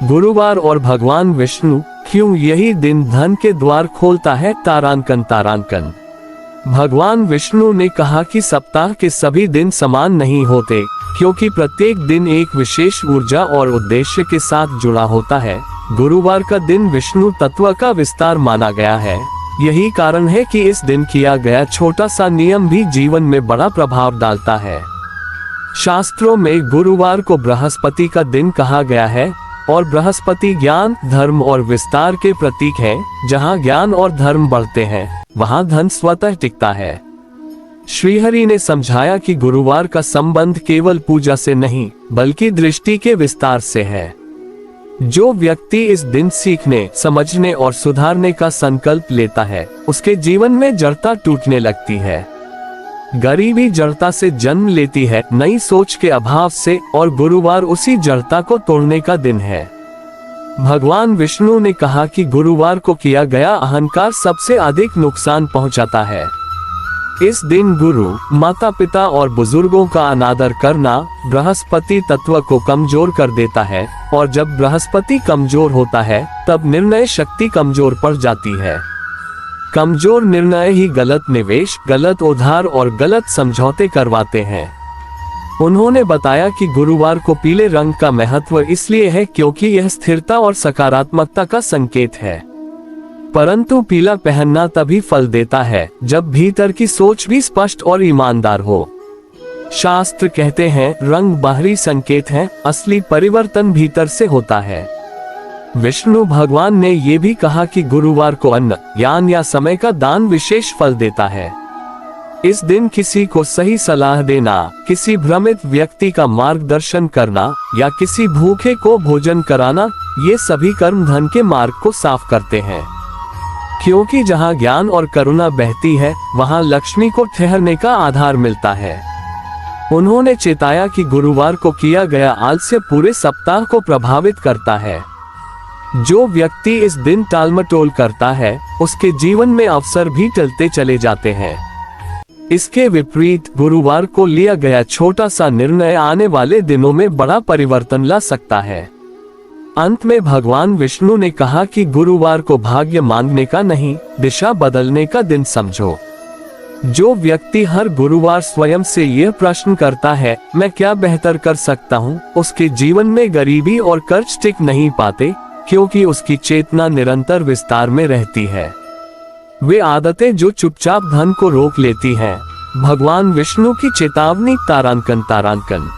गुरुवार और भगवान विष्णु क्यों यही दिन धन के द्वार खोलता है? तारांकन तारांकन। भगवान विष्णु ने कहा कि सप्ताह के सभी दिन समान नहीं होते, क्योंकि प्रत्येक दिन एक विशेष ऊर्जा और उद्देश्य के साथ जुड़ा होता है। गुरुवार का दिन विष्णु तत्व का विस्तार माना गया है। यही कारण है कि इस दिन किया गया छोटा सा नियम भी जीवन में बड़ा प्रभाव डालता है। शास्त्रों में गुरुवार को बृहस्पति का दिन कहा गया है, और बृहस्पति ज्ञान, धर्म और विस्तार के प्रतीक है। जहाँ ज्ञान और धर्म बढ़ते हैं वहाँ धन स्वतः टिकता है। श्रीहरि ने समझाया कि गुरुवार का संबंध केवल पूजा से नहीं बल्कि दृष्टि के विस्तार से है। जो व्यक्ति इस दिन सीखने, समझने और सुधारने का संकल्प लेता है उसके जीवन में जड़ता टूटने लगती है। गरीबी जड़ता से जन्म लेती है, नई सोच के अभाव से, और गुरुवार उसी जड़ता को तोड़ने का दिन है। भगवान विष्णु ने कहा कि गुरुवार को किया गया अहंकार सबसे अधिक नुकसान पहुंचाता है। इस दिन गुरु, माता पिता और बुजुर्गों का अनादर करना बृहस्पति तत्व को कमजोर कर देता है, और जब बृहस्पति कमजोर होता है तब निर्णय शक्ति कमजोर पड़ जाती है। कमजोर निर्णय ही गलत निवेश, गलत उधार और गलत समझौते करवाते हैं। उन्होंने बताया कि गुरुवार को पीले रंग का महत्व इसलिए है क्योंकि यह स्थिरता और सकारात्मकता का संकेत है। परंतु पीला पहनना तभी फल देता है जब भीतर की सोच भी स्पष्ट और ईमानदार हो। शास्त्र कहते हैं रंग बाहरी संकेत है, असली परिवर्तन भीतर से होता है। विष्णु भगवान ने ये भी कहा कि गुरुवार को अन्न, ज्ञान या समय का दान विशेष फल देता है। इस दिन किसी को सही सलाह देना, किसी भ्रमित व्यक्ति का मार्गदर्शन करना या किसी भूखे को भोजन कराना, ये सभी कर्म धन के मार्ग को साफ करते हैं। क्योंकि जहाँ ज्ञान और करुणा बहती है वहाँ लक्ष्मी को ठहरने का आधार मिलता है। उन्होंने चेताया कि गुरुवार को किया गया आलस्य पूरे सप्ताह को प्रभावित करता है। जो व्यक्ति इस दिन टालमटोल करता है उसके जीवन में अवसर भी टलते चले जाते हैं। इसके विपरीत गुरुवार को लिया गया छोटा सा निर्णय आने वाले दिनों में बड़ा परिवर्तन ला सकता है। अंत में भगवान विष्णु ने कहा कि गुरुवार को भाग्य मांगने का नहीं, दिशा बदलने का दिन समझो। जो व्यक्ति हर गुरुवार स्वयं से यह प्रश्न करता है मैं क्या बेहतर कर सकता हूँ, उसके जीवन में गरीबी और कर्ज टिक नहीं पाते, क्योंकि उसकी चेतना निरंतर विस्तार में रहती है। वे आदतें जो चुपचाप धन को रोक लेती हैं। भगवान विष्णु की चेतावनी तारांकन तारांकन।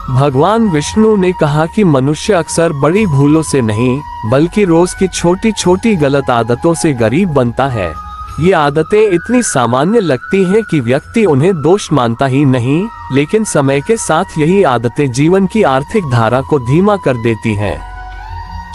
भगवान विष्णु ने कहा कि मनुष्य अक्सर बड़ी भूलों से नहीं बल्कि रोज की छोटी छोटी गलत आदतों से गरीब बनता है। ये आदतें इतनी सामान्य लगती हैं कि व्यक्ति उन्हें दोष मानता ही नहीं, लेकिन समय के साथ यही आदतें जीवन की आर्थिक धारा को धीमा कर देती हैं।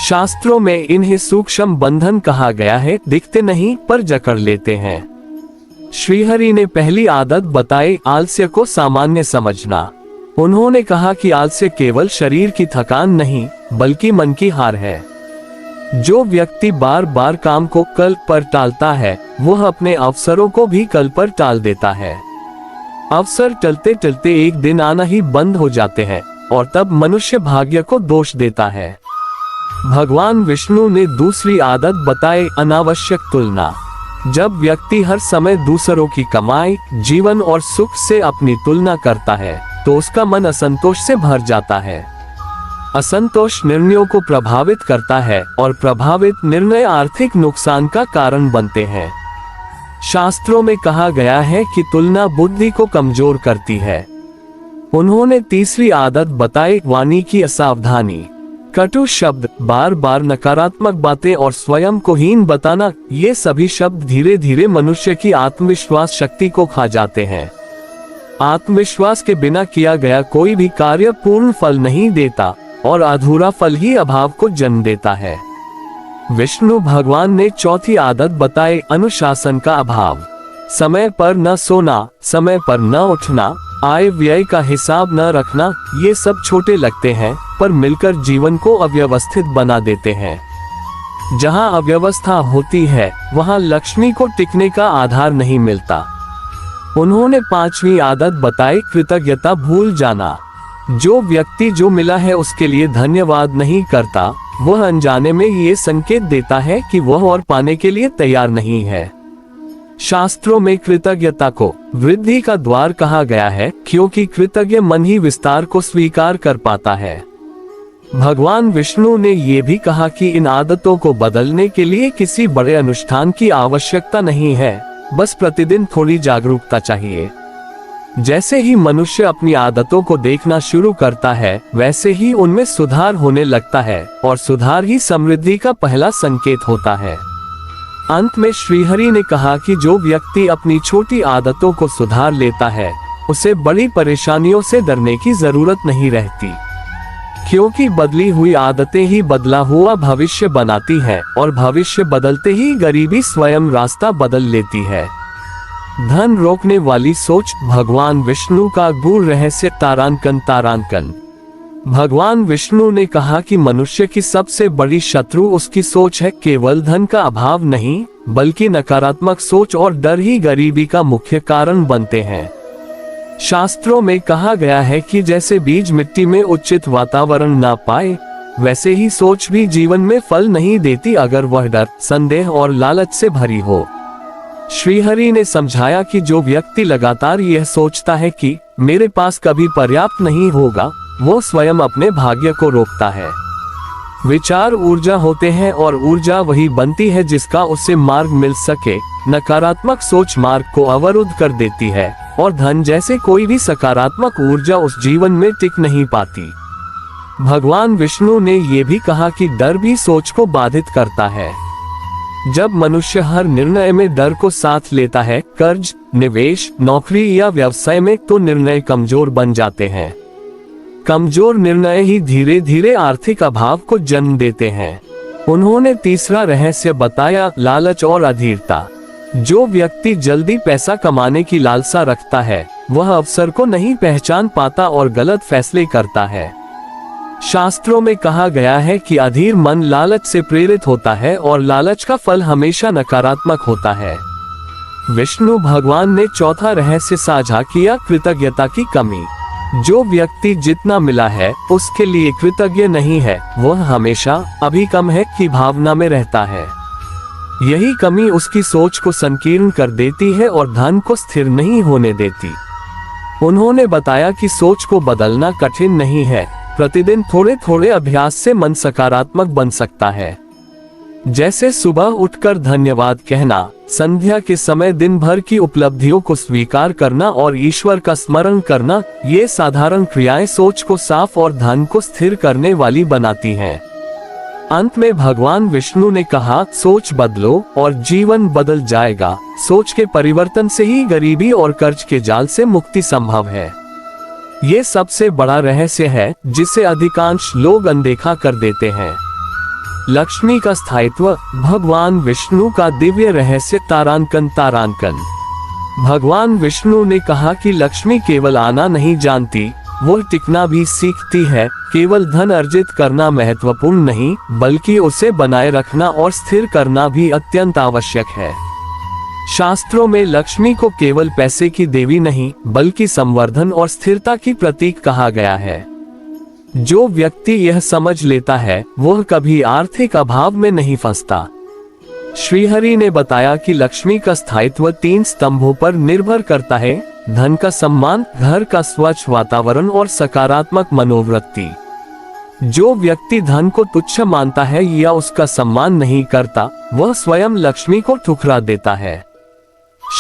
शास्त्रों में इन्हें सूक्ष्म बंधन कहा गया है, दिखते नहीं पर जकड़ लेते हैं। श्रीहरि ने पहली आदत बताई आलस्य को सामान्य समझना। उन्होंने कहा कि आलस्य केवल शरीर की थकान नहीं बल्कि मन की हार है। जो व्यक्ति बार बार काम को कल पर टालता है वह अपने अवसरों को भी कल पर टाल देता है। अवसर टलते टलते एक दिन आना ही बंद हो जाते हैं और तब मनुष्य भाग्य को दोष देता है। भगवान विष्णु ने दूसरी आदत बताई अनावश्यक तुलना। जब व्यक्ति हर समय दूसरों की कमाई, जीवन और सुख से अपनी तुलना करता है तो उसका मन असंतोष से भर जाता है। असंतोष निर्णयों को प्रभावित करता है और प्रभावित निर्णय आर्थिक नुकसान का कारण बनते हैं। शास्त्रों में कहा गया है कि तुलना बुद्धि को कमजोर करती है। उन्होंने तीसरी आदत बताई, वाणी की असावधानी। कटु शब्द, बार बार नकारात्मक बातें और स्वयं को हीन बताना, ये सभी शब्द धीरे धीरे मनुष्य की आत्मविश्वास शक्ति को खा जाते हैं। आत्मविश्वास के बिना किया गया कोई भी कार्य पूर्ण फल नहीं देता और अधूरा फल ही अभाव को जन्म देता है। विष्णु भगवान ने चौथी आदत बताई, अनुशासन का अभाव। समय पर न सोना, समय पर न उठना, आय व्यय का हिसाब न रखना, ये सब छोटे लगते हैं पर मिलकर जीवन को अव्यवस्थित बना देते हैं। जहाँ अव्यवस्था होती है वहाँ लक्ष्मी को टिकने का आधार नहीं मिलता। उन्होंने पांचवी आदत बताई, कृतज्ञता भूल जाना। जो व्यक्ति जो मिला है उसके लिए धन्यवाद नहीं करता, वह अनजाने में ये संकेत देता है कि वह और पाने के लिए तैयार नहीं है। शास्त्रों में कृतज्ञता को वृद्धि का द्वार कहा गया है, क्योंकि कृतज्ञ मन ही विस्तार को स्वीकार कर पाता है। भगवान विष्णु ने ये भी कहा कि इन आदतों को बदलने के लिए किसी बड़े अनुष्ठान की आवश्यकता नहीं है, बस प्रतिदिन थोड़ी जागरूकता चाहिए। जैसे ही मनुष्य अपनी आदतों को देखना शुरू करता है, वैसे ही उनमें सुधार होने लगता है और सुधार ही समृद्धि का पहला संकेत होता है। अंत में श्रीहरि ने कहा कि जो व्यक्ति अपनी छोटी आदतों को सुधार लेता है, उसे बड़ी परेशानियों से डरने की जरूरत नहीं रहती, क्योंकि बदली हुई आदतें ही बदला हुआ भविष्य बनाती हैं और भविष्य बदलते ही गरीबी स्वयं रास्ता बदल लेती है। धन रोकने वाली सोच, भगवान विष्णु का गूढ़ रहस्य। तारांकन। भगवान विष्णु ने कहा कि मनुष्य की सबसे बड़ी शत्रु उसकी सोच है। केवल धन का अभाव नहीं, बल्कि नकारात्मक सोच और डर ही गरीबी का मुख्य कारण बनते हैं। शास्त्रों में कहा गया है कि जैसे बीज मिट्टी में उचित वातावरण ना पाए, वैसे ही सोच भी जीवन में फल नहीं देती अगर वह डर, संदेह और लालच से भरी हो। श्रीहरि ने समझाया कि जो व्यक्ति लगातार यह सोचता है कि मेरे पास कभी पर्याप्त नहीं होगा, वो स्वयं अपने भाग्य को रोकता है। विचार ऊर्जा होते हैं और ऊर्जा वही बनती है जिसका उससे मार्ग मिल सके। नकारात्मक सोच मार्ग को अवरुद्ध कर देती है और धन जैसे कोई भी सकारात्मक ऊर्जा उस जीवन में टिक नहीं पाती। भगवान विष्णु ने ये भी कहा कि डर भी सोच को बाधित करता है। जब मनुष्य हर निर्णय में डर को साथ लेता है, कर्ज, निवेश, नौकरी या व्यवसाय में, तो निर्णय कमजोर बन जाते हैं। कमजोर निर्णय ही धीरे धीरे आर्थिक अभाव को जन्म देते हैं। उन्होंने तीसरा रहस्य बताया, लालच और अधीरता। जो व्यक्ति जल्दी पैसा कमाने की लालसा रखता है, वह अवसर को नहीं पहचान पाता और गलत फैसले करता है। शास्त्रों में कहा गया है कि अधीर मन लालच से प्रेरित होता है और लालच का फल हमेशा नकारात्मक होता है। विष्णु भगवान ने चौथा रहस्य साझा किया, कृतज्ञता की कमी। जो व्यक्ति जितना मिला है उसके लिए कृतज्ञ नहीं है, वह हमेशा अभी कम है की भावना में रहता है। यही कमी उसकी सोच को संकीर्ण कर देती है और धन को स्थिर नहीं होने देती। उन्होंने बताया कि सोच को बदलना कठिन नहीं है, प्रतिदिन थोड़े थोड़े अभ्यास से मन सकारात्मक बन सकता है। जैसे सुबह उठकर धन्यवाद कहना, संध्या के समय दिन भर की उपलब्धियों को स्वीकार करना और ईश्वर का स्मरण करना, ये साधारण क्रियाएं सोच को साफ और धन को स्थिर करने वाली बनाती हैं। अंत में भगवान विष्णु ने कहा, सोच बदलो और जीवन बदल जाएगा। सोच के परिवर्तन से ही गरीबी और कर्ज के जाल से मुक्ति संभव है। ये सबसे बड़ा रहस्य है जिसे अधिकांश लोग अनदेखा कर देते हैं। लक्ष्मी का स्थायित्व, भगवान विष्णु का दिव्य रहस्य। तारांकन। भगवान विष्णु ने कहा कि लक्ष्मी केवल आना नहीं जानती, वो टिकना भी सीखती है। केवल धन अर्जित करना महत्वपूर्ण नहीं, बल्कि उसे बनाए रखना और स्थिर करना भी अत्यंत आवश्यक है। शास्त्रों में लक्ष्मी को केवल पैसे की देवी नहीं, बल्कि संवर्धन और स्थिरता की प्रतीक कहा गया है। जो व्यक्ति यह समझ लेता है, वह कभी आर्थिक अभाव में नहीं फंसता। श्रीहरि ने बताया कि लक्ष्मी का स्थायित्व 3 स्तंभों पर निर्भर करता है, धन का सम्मान, घर का स्वच्छ वातावरण और सकारात्मक मनोवृत्ति। जो व्यक्ति धन को तुच्छ मानता है या उसका सम्मान नहीं करता, वह स्वयं लक्ष्मी को ठुकरा देता है।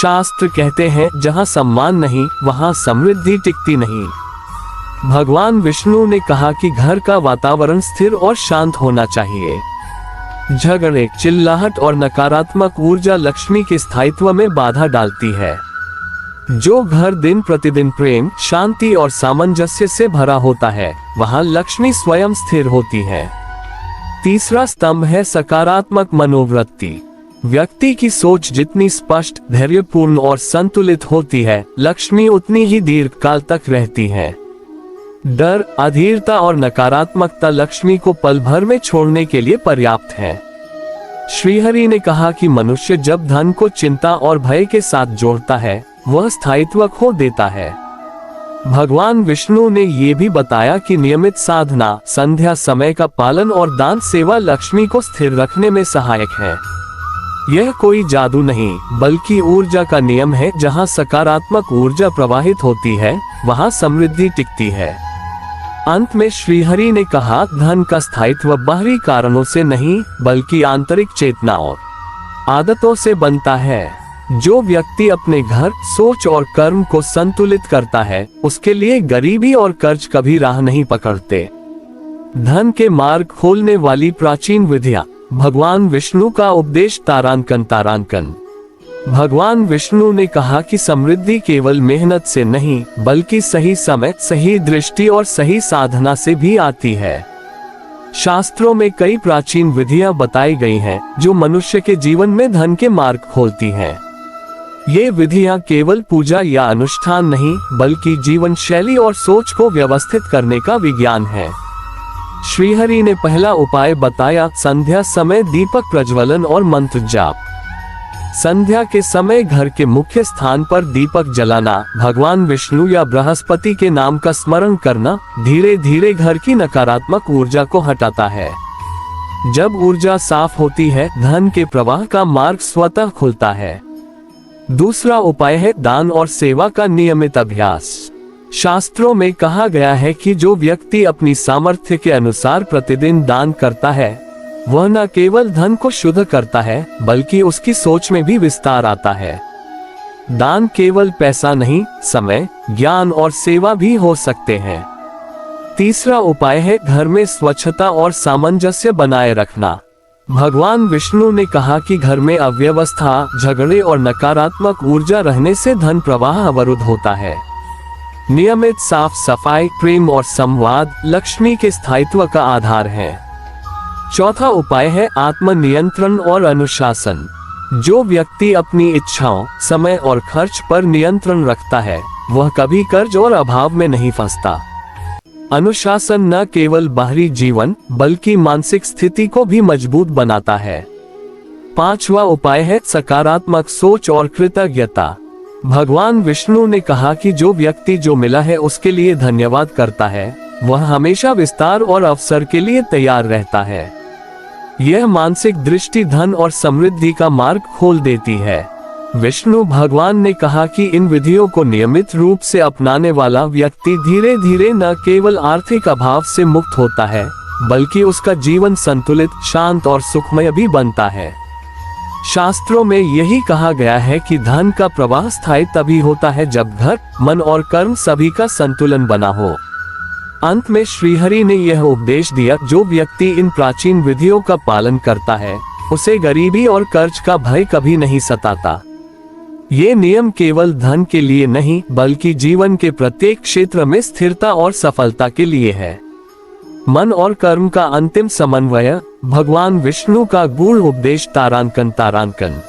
शास्त्र कहते हैं जहाँ सम्मान नहीं वहाँ समृद्धि टिकती नहीं। भगवान विष्णु ने कहा कि घर का वातावरण स्थिर और शांत होना चाहिए। झगड़े, चिल्लाहट और नकारात्मक ऊर्जा लक्ष्मी के स्थायित्व में बाधा डालती है। जो घर दिन प्रतिदिन प्रेम, शांति और सामंजस्य से भरा होता है, वहां लक्ष्मी स्वयं स्थिर होती है। तीसरा स्तंभ है सकारात्मक मनोवृत्ति। व्यक्ति की सोच जितनी स्पष्ट, धैर्यपूर्ण और संतुलित होती है, लक्ष्मी उतनी ही दीर्घकाल तक रहती है। डर, अधीरता और नकारात्मकता लक्ष्मी को पल भर में छोड़ने के लिए पर्याप्त है। श्रीहरि ने कहा कि मनुष्य जब धन को चिंता और भय के साथ जोड़ता है, वह स्थायित्व खो देता है। भगवान विष्णु ने ये भी बताया कि नियमित साधना, संध्या समय का पालन और दान सेवा लक्ष्मी को स्थिर रखने में सहायक है। यह कोई जादू नहीं, बल्कि ऊर्जा का नियम है। जहाँ सकारात्मक ऊर्जा प्रवाहित होती है, वहाँ समृद्धि टिकती है। अंत में श्रीहरि ने कहा, धन का स्थायित्व बाहरी कारणों से नहीं, बल्कि आंतरिक चेतना और आदतों से बनता है। जो व्यक्ति अपने घर, सोच और कर्म को संतुलित करता है, उसके लिए गरीबी और कर्ज कभी राह नहीं पकड़ते। धन के मार्ग खोलने वाली प्राचीन विधियां। भगवान विष्णु का उपदेश तारांकन। भगवान विष्णु ने कहा कि समृद्धि केवल मेहनत से नहीं, बल्कि सही समय, सही दृष्टि और सही साधना से भी आती है। शास्त्रों में कई प्राचीन विधियां बताई गई हैं, जो मनुष्य के जीवन में धन के मार्ग खोलती हैं। ये विधियां केवल पूजा या अनुष्ठान नहीं, बल्कि जीवन शैली और सोच को व्यवस्थित करने का विज्ञान है। श्रीहरि ने पहला उपाय बताया, संध्या समय दीपक प्रज्वलन और मंत्र जाप। संध्या के समय घर के मुख्य स्थान पर दीपक जलाना, भगवान विष्णु या बृहस्पति के नाम का स्मरण करना धीरे धीरे घर की नकारात्मक ऊर्जा को हटाता है। जब ऊर्जा साफ होती है, धन के प्रवाह का मार्ग स्वतः खुलता है। दूसरा उपाय है दान और सेवा का नियमित अभ्यास। शास्त्रों में कहा गया है कि जो व्यक्ति अपनी सामर्थ्य के अनुसार प्रतिदिन दान करता है, वह न केवल धन को शुद्ध करता है, बल्कि उसकी सोच में भी विस्तार आता है। दान केवल पैसा नहीं, समय, ज्ञान और सेवा भी हो सकते हैं। तीसरा उपाय है घर में स्वच्छता और सामंजस्य बनाए रखना। भगवान विष्णु ने कहा कि घर में अव्यवस्था, झगड़े और नकारात्मक ऊर्जा रहने से धन प्रवाह अवरुद्ध होता है। नियमित साफ सफाई, प्रेम और संवाद लक्ष्मी के स्थायित्व का आधार है। चौथा उपाय है आत्मनियंत्रण और अनुशासन। जो व्यक्ति अपनी इच्छाओं, समय और खर्च पर नियंत्रण रखता है, वह कभी कर्ज और अभाव में नहीं फंसता। अनुशासन न केवल बाहरी जीवन, बल्कि मानसिक स्थिति को भी मजबूत बनाता है। पांचवा उपाय है सकारात्मक सोच और कृतज्ञता। भगवान विष्णु ने कहा कि जो व्यक्ति जो मिला है उसके लिए धन्यवाद करता है, वह हमेशा विस्तार और अवसर के लिए तैयार रहता है। यह मानसिक दृष्टि धन और समृद्धि का मार्ग खोल देती है। विष्णु भगवान ने कहा कि इन विधियों को नियमित रूप से अपनाने वाला व्यक्ति धीरे धीरे न केवल आर्थिक अभाव से मुक्त होता है, बल्कि उसका जीवन संतुलित, शांत और सुखमय भी बनता है। शास्त्रों में यही कहा गया है कि धन का प्रवाह स्थायी तभी होता है जब घर, मन और कर्म सभी का संतुलन बना हो। अंत में श्रीहरि ने यह उपदेश दिया, जो व्यक्ति इन प्राचीन विधियों का पालन करता है, उसे गरीबी और कर्ज का भय कभी नहीं सताता। ये नियम केवल धन के लिए नहीं, बल्कि जीवन के प्रत्येक क्षेत्र में स्थिरता और सफलता के लिए है। मन और कर्म का अंतिम समन्वय, भगवान विष्णु का गूढ़ उपदेश तारांकन।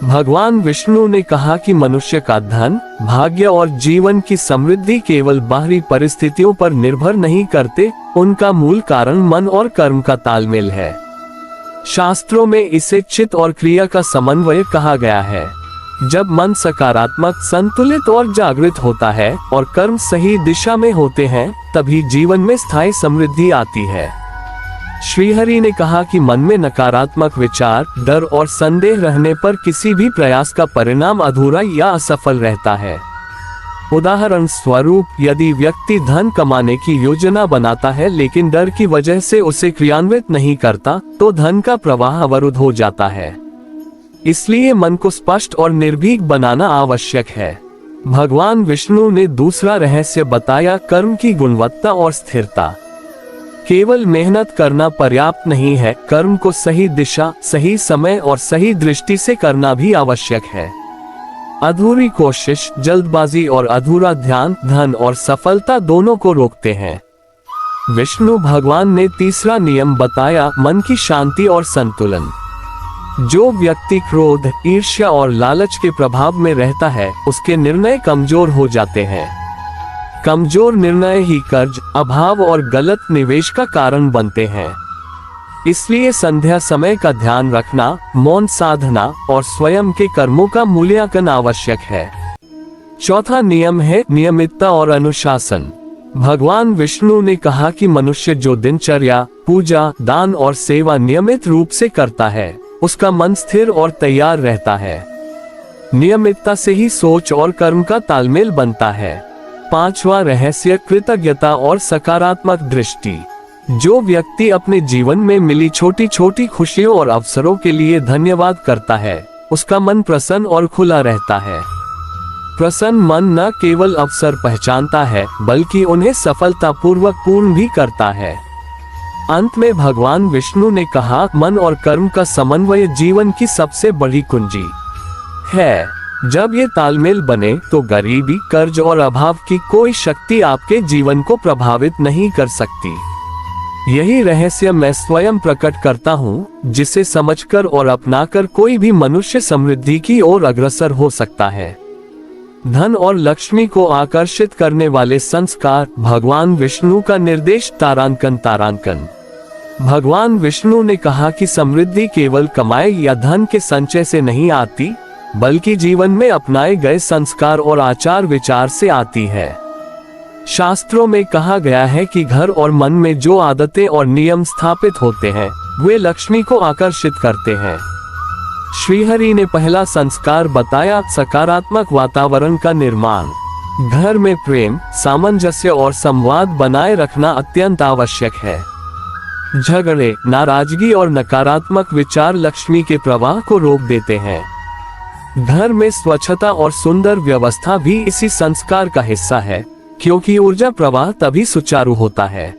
भगवान विष्णु ने कहा कि मनुष्य का धन, भाग्य और जीवन की समृद्धि केवल बाहरी परिस्थितियों पर निर्भर नहीं करते, उनका मूल कारण मन और कर्म का तालमेल है। शास्त्रों में इसे चित्त और क्रिया का समन्वय कहा गया है। जब मन सकारात्मक, संतुलित और जागृत होता है और कर्म सही दिशा में होते हैं, तभी जीवन में स्थायी समृद्धि आती है। श्रीहरि ने कहा कि मन में नकारात्मक विचार, डर और संदेह रहने पर किसी भी प्रयास का परिणाम अधूरा या असफल रहता है। उदाहरण स्वरूप, यदि व्यक्ति धन कमाने की योजना बनाता है लेकिन डर की वजह से उसे क्रियान्वित नहीं करता, तो धन का प्रवाह अवरुद्ध हो जाता है। इसलिए मन को स्पष्ट और निर्भीक बनाना आवश्यक है। भगवान विष्णु ने दूसरा रहस्य बताया, कर्म की गुणवत्ता और स्थिरता। केवल मेहनत करना पर्याप्त नहीं है, कर्म को सही दिशा, सही समय और सही दृष्टि से करना भी आवश्यक है। अधूरी कोशिश, जल्दबाजी और अधूरा ध्यान धन और सफलता दोनों को रोकते हैं। विष्णु भगवान ने तीसरा नियम बताया, मन की शांति और संतुलन। जो व्यक्ति क्रोध, ईर्ष्या और लालच के प्रभाव में रहता है, उसके निर्णय कमजोर हो जाते हैं। कमजोर निर्णय ही कर्ज, अभाव और गलत निवेश का कारण बनते हैं। इसलिए संध्या समय का ध्यान रखना, मौन साधना और स्वयं के कर्मों का मूल्यांकन आवश्यक है। चौथा नियम है नियमितता और अनुशासन। भगवान विष्णु ने कहा कि मनुष्य जो दिनचर्या, पूजा, दान और सेवा नियमित रूप से करता है, उसका मन स्थिर और तैयार रहता है। नियमितता से ही सोच और कर्म का तालमेल बनता है। पांचवा रहस्य, कृतज्ञता और सकारात्मक दृष्टि। जो व्यक्ति अपने जीवन में मिली छोटी छोटी खुशियों और अवसरों के लिए धन्यवाद करता है, उसका मन प्रसन्न और खुला रहता है। प्रसन्न मन न केवल अवसर पहचानता है, बल्कि उन्हें सफलतापूर्वक पूर्ण भी करता है। अंत में भगवान विष्णु ने कहा, मन और कर्म का समन्वय जीवन की सबसे बड़ी कुंजी है। जब ये तालमेल बने तो गरीबी, कर्ज और अभाव की कोई शक्ति आपके जीवन को प्रभावित नहीं कर सकती। यही रहस्य मैं स्वयं प्रकट करता हूँ, जिसे समझकर और अपनाकर कोई भी मनुष्य समृद्धि की ओर अग्रसर हो सकता है। धन और लक्ष्मी को आकर्षित करने वाले संस्कार। भगवान विष्णु का निर्देश, तारांकन। भगवान विष्णु ने कहा कि समृद्धि केवल कमाई या धन के संचय से नहीं आती, बल्कि जीवन में अपनाए गए संस्कार और आचार विचार से आती है। शास्त्रों में कहा गया है कि घर और मन में जो आदतें और नियम स्थापित होते हैं, वे लक्ष्मी को आकर्षित करते हैं। श्रीहरि ने पहला संस्कार बताया, सकारात्मक वातावरण का निर्माण। घर में प्रेम, सामंजस्य और संवाद बनाए रखना अत्यंत आवश्यक है। झगड़े, नाराजगी और नकारात्मक विचार लक्ष्मी के प्रवाह को रोक देते हैं। घर में स्वच्छता और सुंदर व्यवस्था भी इसी संस्कार का हिस्सा है, क्योंकि ऊर्जा प्रवाह तभी सुचारू होता है।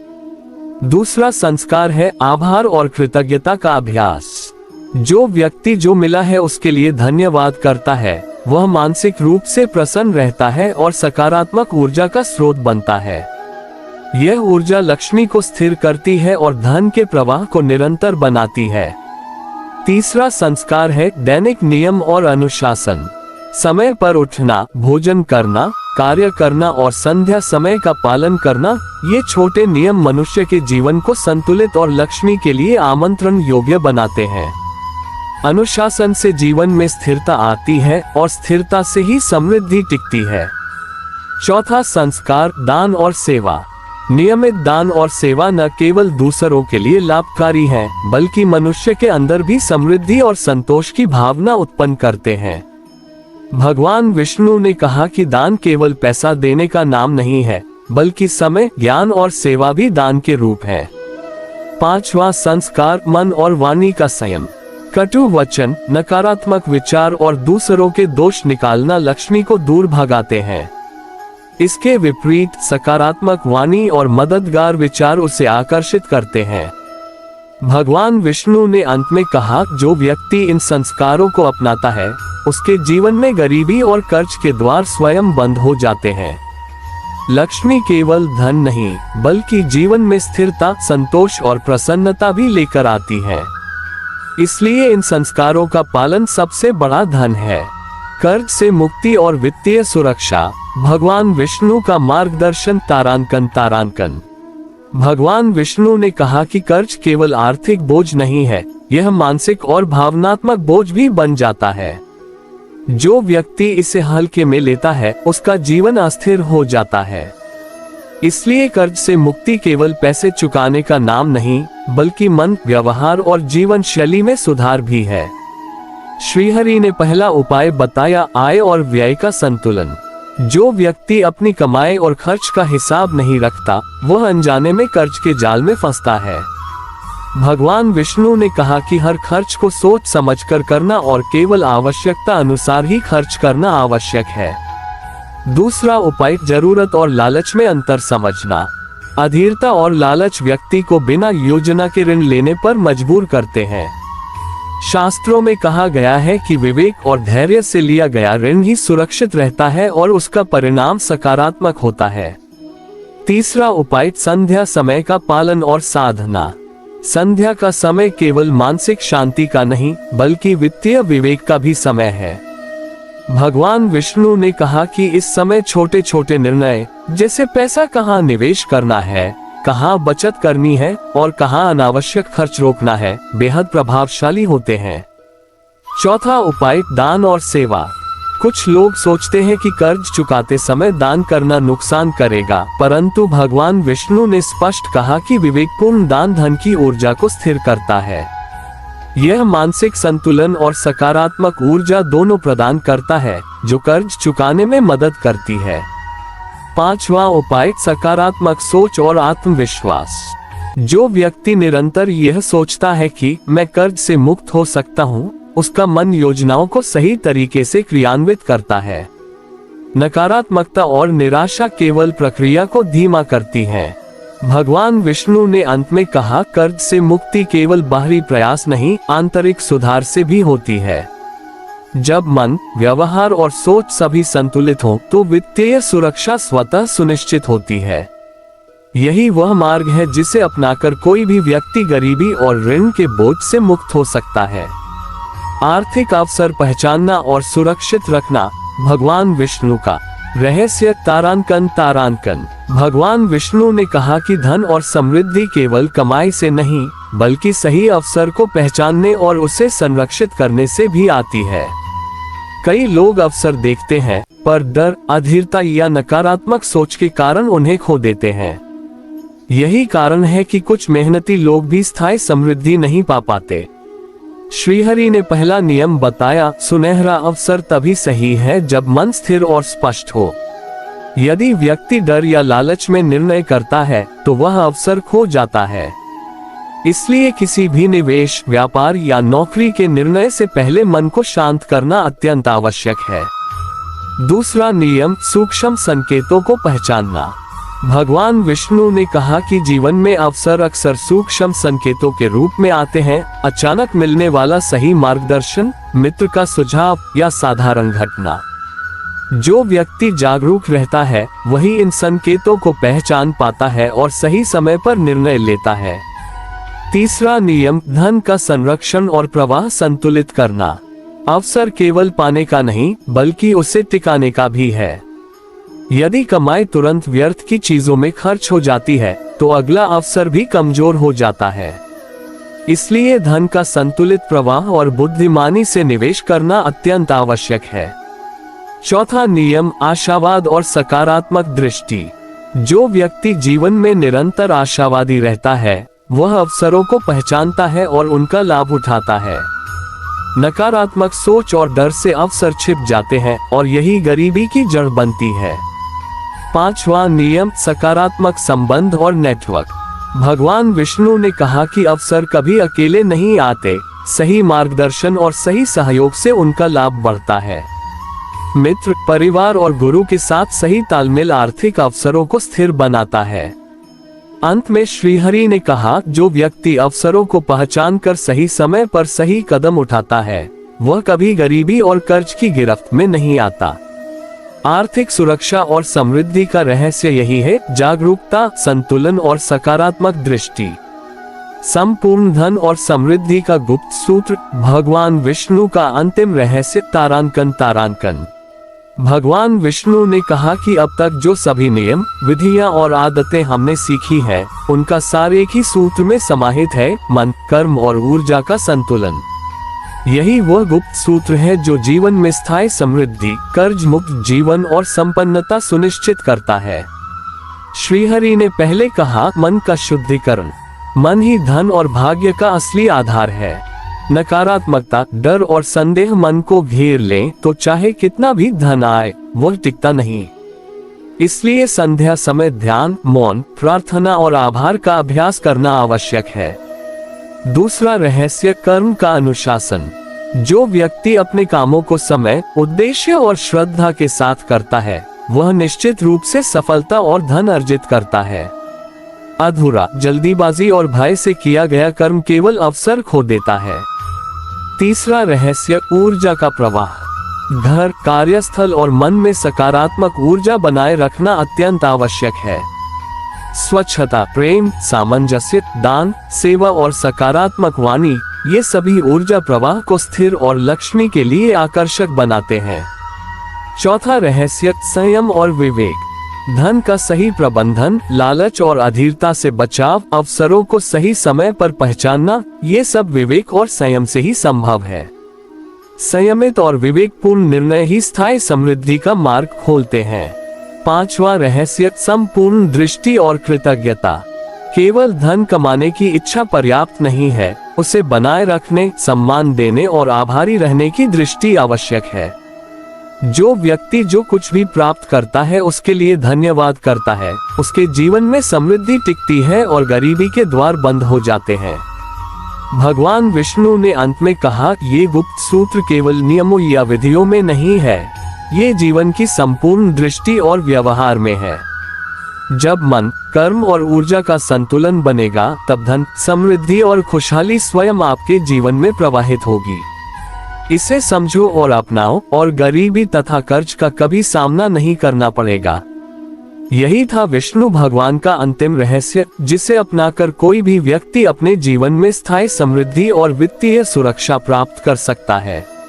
दूसरा संस्कार है आभार और कृतज्ञता का अभ्यास। जो व्यक्ति जो मिला है उसके लिए धन्यवाद करता है, वह मानसिक रूप से प्रसन्न रहता है और सकारात्मक ऊर्जा का स्रोत बनता है। यह ऊर्जा लक्ष्मी को स्थिर करती है और धन के प्रवाह को निरंतर बनाती है। तीसरा संस्कार है दैनिक नियम और अनुशासन। समय पर उठना, भोजन करना, कार्य करना और संध्या समय का पालन करना, ये छोटे नियम मनुष्य के जीवन को संतुलित और लक्ष्मी के लिए आमंत्रण योग्य बनाते हैं। अनुशासन से जीवन में स्थिरता आती है और स्थिरता से ही समृद्धि टिकती है। चौथा संस्कार, दान और सेवा। नियमित दान और सेवा न केवल दूसरों के लिए लाभकारी है, बल्कि मनुष्य के अंदर भी समृद्धि और संतोष की भावना उत्पन्न करते हैं। भगवान विष्णु ने कहा कि दान केवल पैसा देने का नाम नहीं है, बल्कि समय, ज्ञान और सेवा भी दान के रूप है। पांचवा संस्कार, मन और वाणी का संयम। कटु वचन, नकारात्मक विचार और दूसरों के दोष निकालना लक्ष्मी को दूर भगाते हैं। इसके विपरीत सकारात्मक वाणी और मददगार विचार उसे आकर्षित करते हैं। भगवान विष्णु ने अंत में कहा, जो व्यक्ति इन संस्कारों को अपनाता है, उसके जीवन में गरीबी और कर्ज के द्वार स्वयं बंद हो जाते हैं। लक्ष्मी केवल धन नहीं, बल्कि जीवन में स्थिरता, संतोष और प्रसन्नता भी लेकर आती है। इसलिए इन संस्कारों का पालन सबसे बड़ा धन है। कर्ज से मुक्ति और वित्तीय सुरक्षा। भगवान विष्णु का मार्गदर्शन, तारांकन। भगवान विष्णु ने कहा कि कर्ज केवल आर्थिक बोझ नहीं है, यह मानसिक और भावनात्मक बोझ भी बन जाता है। जो व्यक्ति इसे हल्के में लेता है, उसका जीवन अस्थिर हो जाता है। इसलिए कर्ज से मुक्ति केवल पैसे चुकाने का नाम नहीं, बल्कि मन, व्यवहार और जीवन शैली में सुधार भी है। श्रीहरि ने पहला उपाय बताया, आय और व्यय का संतुलन। जो व्यक्ति अपनी कमाई और खर्च का हिसाब नहीं रखता, वह अनजाने में कर्ज के जाल में फंसता है। भगवान विष्णु ने कहा कि हर खर्च को सोच समझकर करना और केवल आवश्यकता अनुसार ही खर्च करना आवश्यक है। दूसरा उपाय जरूरत और लालच में अंतर समझना। अधीरता और लालच व्यक्ति को बिना योजना के ऋण लेने पर मजबूर करते हैं। शास्त्रों में कहा गया है कि विवेक और धैर्य से लिया गया ऋण ही सुरक्षित रहता है और उसका परिणाम सकारात्मक होता है। तीसरा उपाय संध्या समय का पालन और साधना। संध्या का समय केवल मानसिक शांति का नहीं बल्कि वित्तीय विवेक का भी समय है। भगवान विष्णु ने कहा कि इस समय छोटे छोटे निर्णय जैसे पैसा कहाँ निवेश करना है, कहाँ बचत करनी है और कहाँ अनावश्यक खर्च रोकना है, बेहद प्रभावशाली होते हैं। चौथा उपाय दान और सेवा। कुछ लोग सोचते हैं कि कर्ज चुकाते समय दान करना नुकसान करेगा, परंतु भगवान विष्णु ने स्पष्ट कहा कि विवेकपूर्ण दान धन की ऊर्जा को स्थिर करता है। यह मानसिक संतुलन और सकारात्मक ऊर्जा दोनों प्रदान करता है जो कर्ज चुकाने में मदद करती है। पांचवा उपाय सकारात्मक सोच और आत्मविश्वास। जो व्यक्ति निरंतर यह सोचता है कि मैं कर्ज से मुक्त हो सकता हूँ, उसका मन योजनाओं को सही तरीके से क्रियान्वित करता है। नकारात्मकता और निराशा केवल प्रक्रिया को धीमा करती है। भगवान विष्णु ने अंत में कहा, कर्ज से मुक्ति केवल बाहरी प्रयास नहीं, आंतरिक सुधार से भी होती है। जब मन, व्यवहार और सोच सभी संतुलित हो, तो वित्तीय सुरक्षा स्वतः सुनिश्चित होती है। यही वह मार्ग है जिसे अपनाकर कोई भी व्यक्ति गरीबी और ऋण के बोझ से मुक्त हो सकता है। आर्थिक अवसर पहचानना और सुरक्षित रखना। भगवान विष्णु का रहस्य तारांकन। भगवान विष्णु ने कहा कि धन और समृद्धि केवल कमाई से नहीं बल्कि सही अवसर को पहचानने और उसे संरक्षित करने से भी आती है। कई लोग अवसर देखते हैं पर डर, अधीरता या नकारात्मक सोच के कारण उन्हें खो देते हैं। यही कारण है कि कुछ मेहनती लोग भी स्थायी समृद्धि नहीं पा पाते। श्रीहरि ने पहला नियम बताया, सुनहरा अवसर तभी सही है जब मन स्थिर और स्पष्ट हो। यदि व्यक्ति डर या लालच में निर्णय करता है तो वह अवसर खो जाता है। इसलिए किसी भी निवेश, व्यापार या नौकरी के निर्णय से पहले मन को शांत करना अत्यंत आवश्यक है। दूसरा नियम सूक्ष्म संकेतों को पहचानना। भगवान विष्णु ने कहा कि जीवन में अवसर अक्सर सूक्ष्म संकेतों के रूप में आते हैं। अचानक मिलने वाला सही मार्गदर्शन, मित्र का सुझाव या साधारण घटना। जो व्यक्ति जागरूक रहता है वही इन संकेतों को पहचान पाता है और सही समय पर निर्णय लेता है। तीसरा नियम धन का संरक्षण और प्रवाह संतुलित करना। अवसर केवल पाने का नहीं बल्कि उसे टिकाने का भी है। यदि कमाई तुरंत व्यर्थ की चीजों में खर्च हो जाती है तो अगला अवसर भी कमजोर हो जाता है। इसलिए धन का संतुलित प्रवाह और बुद्धिमानी से निवेश करना अत्यंत आवश्यक है। चौथा नियम आशावाद और सकारात्मक दृष्टि। जो व्यक्ति जीवन में निरंतर आशावादी रहता है वह अवसरों को पहचानता है और उनका लाभ उठाता है। नकारात्मक सोच और डर से अवसर छिप जाते हैं और यही गरीबी की जड़ बनती है। पांचवा नियम सकारात्मक संबंध और नेटवर्क। भगवान विष्णु ने कहा कि अवसर कभी अकेले नहीं आते, सही मार्गदर्शन और सही सहयोग से उनका लाभ बढ़ता है। मित्र, परिवार और गुरु के साथ सही तालमेल आर्थिक अवसरों को स्थिर बनाता है। अंत में श्रीहरि ने कहा, जो व्यक्ति अवसरों को पहचानकर सही समय पर सही कदम उठाता है वह कभी गरीबी और कर्ज की गिरफ्त में नहीं आता। आर्थिक सुरक्षा और समृद्धि का रहस्य यही है, जागरूकता, संतुलन और सकारात्मक दृष्टि। संपूर्ण धन और समृद्धि का गुप्त सूत्र। भगवान विष्णु का अंतिम रहस्य तारांकन। भगवान विष्णु ने कहा कि अब तक जो सभी नियम, विधियां और आदतें हमने सीखी हैं, उनका सार एक ही सूत्र में समाहित है, मन, कर्म और ऊर्जा का संतुलन। यही वह गुप्त सूत्र है जो जीवन में स्थायी समृद्धि, कर्ज मुक्त जीवन और संपन्नता सुनिश्चित करता है। श्रीहरि ने पहले कहा, मन का शुद्धिकरण। मन ही धन और भाग्य का असली आधार है। नकारात्मकता, डर और संदेह मन को घेर ले तो चाहे कितना भी धन आए वह टिकता नहीं। इसलिए संध्या समय ध्यान, मौन, प्रार्थना और आभार का अभ्यास करना आवश्यक है। दूसरा रहस्य कर्म का अनुशासन। जो व्यक्ति अपने कामों को समय, उद्देश्य और श्रद्धा के साथ करता है वह निश्चित रूप से सफलता और धन अर्जित करता है। अधूरा, जल्दीबाजी और भय से किया गया कर्म केवल अवसर खो देता है। तीसरा रहस्य ऊर्जा का प्रवाह। घर, कार्यस्थल और मन में सकारात्मक ऊर्जा बनाए रखना अत्यंत आवश्यक है। स्वच्छता, प्रेम, सामंजस्य, दान, सेवा और सकारात्मक वाणी, ये सभी ऊर्जा प्रवाह को स्थिर और लक्ष्मी के लिए आकर्षक बनाते हैं। चौथा रहस्य संयम और विवेक। धन का सही प्रबंधन, लालच और अधीरता से बचाव, अवसरों को सही समय पर पहचानना, ये सब विवेक और संयम से ही संभव है। संयमित और विवेकपूर्ण निर्णय ही स्थायी समृद्धि का मार्ग खोलते हैं। पांचवा रहस्य संपूर्ण दृष्टि और कृतज्ञता। केवल धन कमाने की इच्छा पर्याप्त नहीं है, उसे बनाए रखने, सम्मान देने और आभारी रहने की दृष्टि आवश्यक है। जो व्यक्ति जो कुछ भी प्राप्त करता है उसके लिए धन्यवाद करता है, उसके जीवन में समृद्धि टिकती है और गरीबी के द्वार बंद हो जाते हैं। भगवान विष्णु ने अंत में कहा, ये गुप्त सूत्र केवल नियमों या विधियों में नहीं है, ये जीवन की संपूर्ण दृष्टि और व्यवहार में है। जब मन, कर्म और ऊर्जा का संतुलन बनेगा तब धन, समृद्धि और खुशहाली स्वयं आपके जीवन में प्रवाहित होगी। इसे समझो और अपनाओ और गरीबी तथा कर्ज का कभी सामना नहीं करना पड़ेगा। यही था विष्णु भगवान का अंतिम रहस्य, जिसे अपनाकर कोई भी व्यक्ति अपने जीवन में स्थायी समृद्धि और वित्तीय सुरक्षा प्राप्त कर सकता है।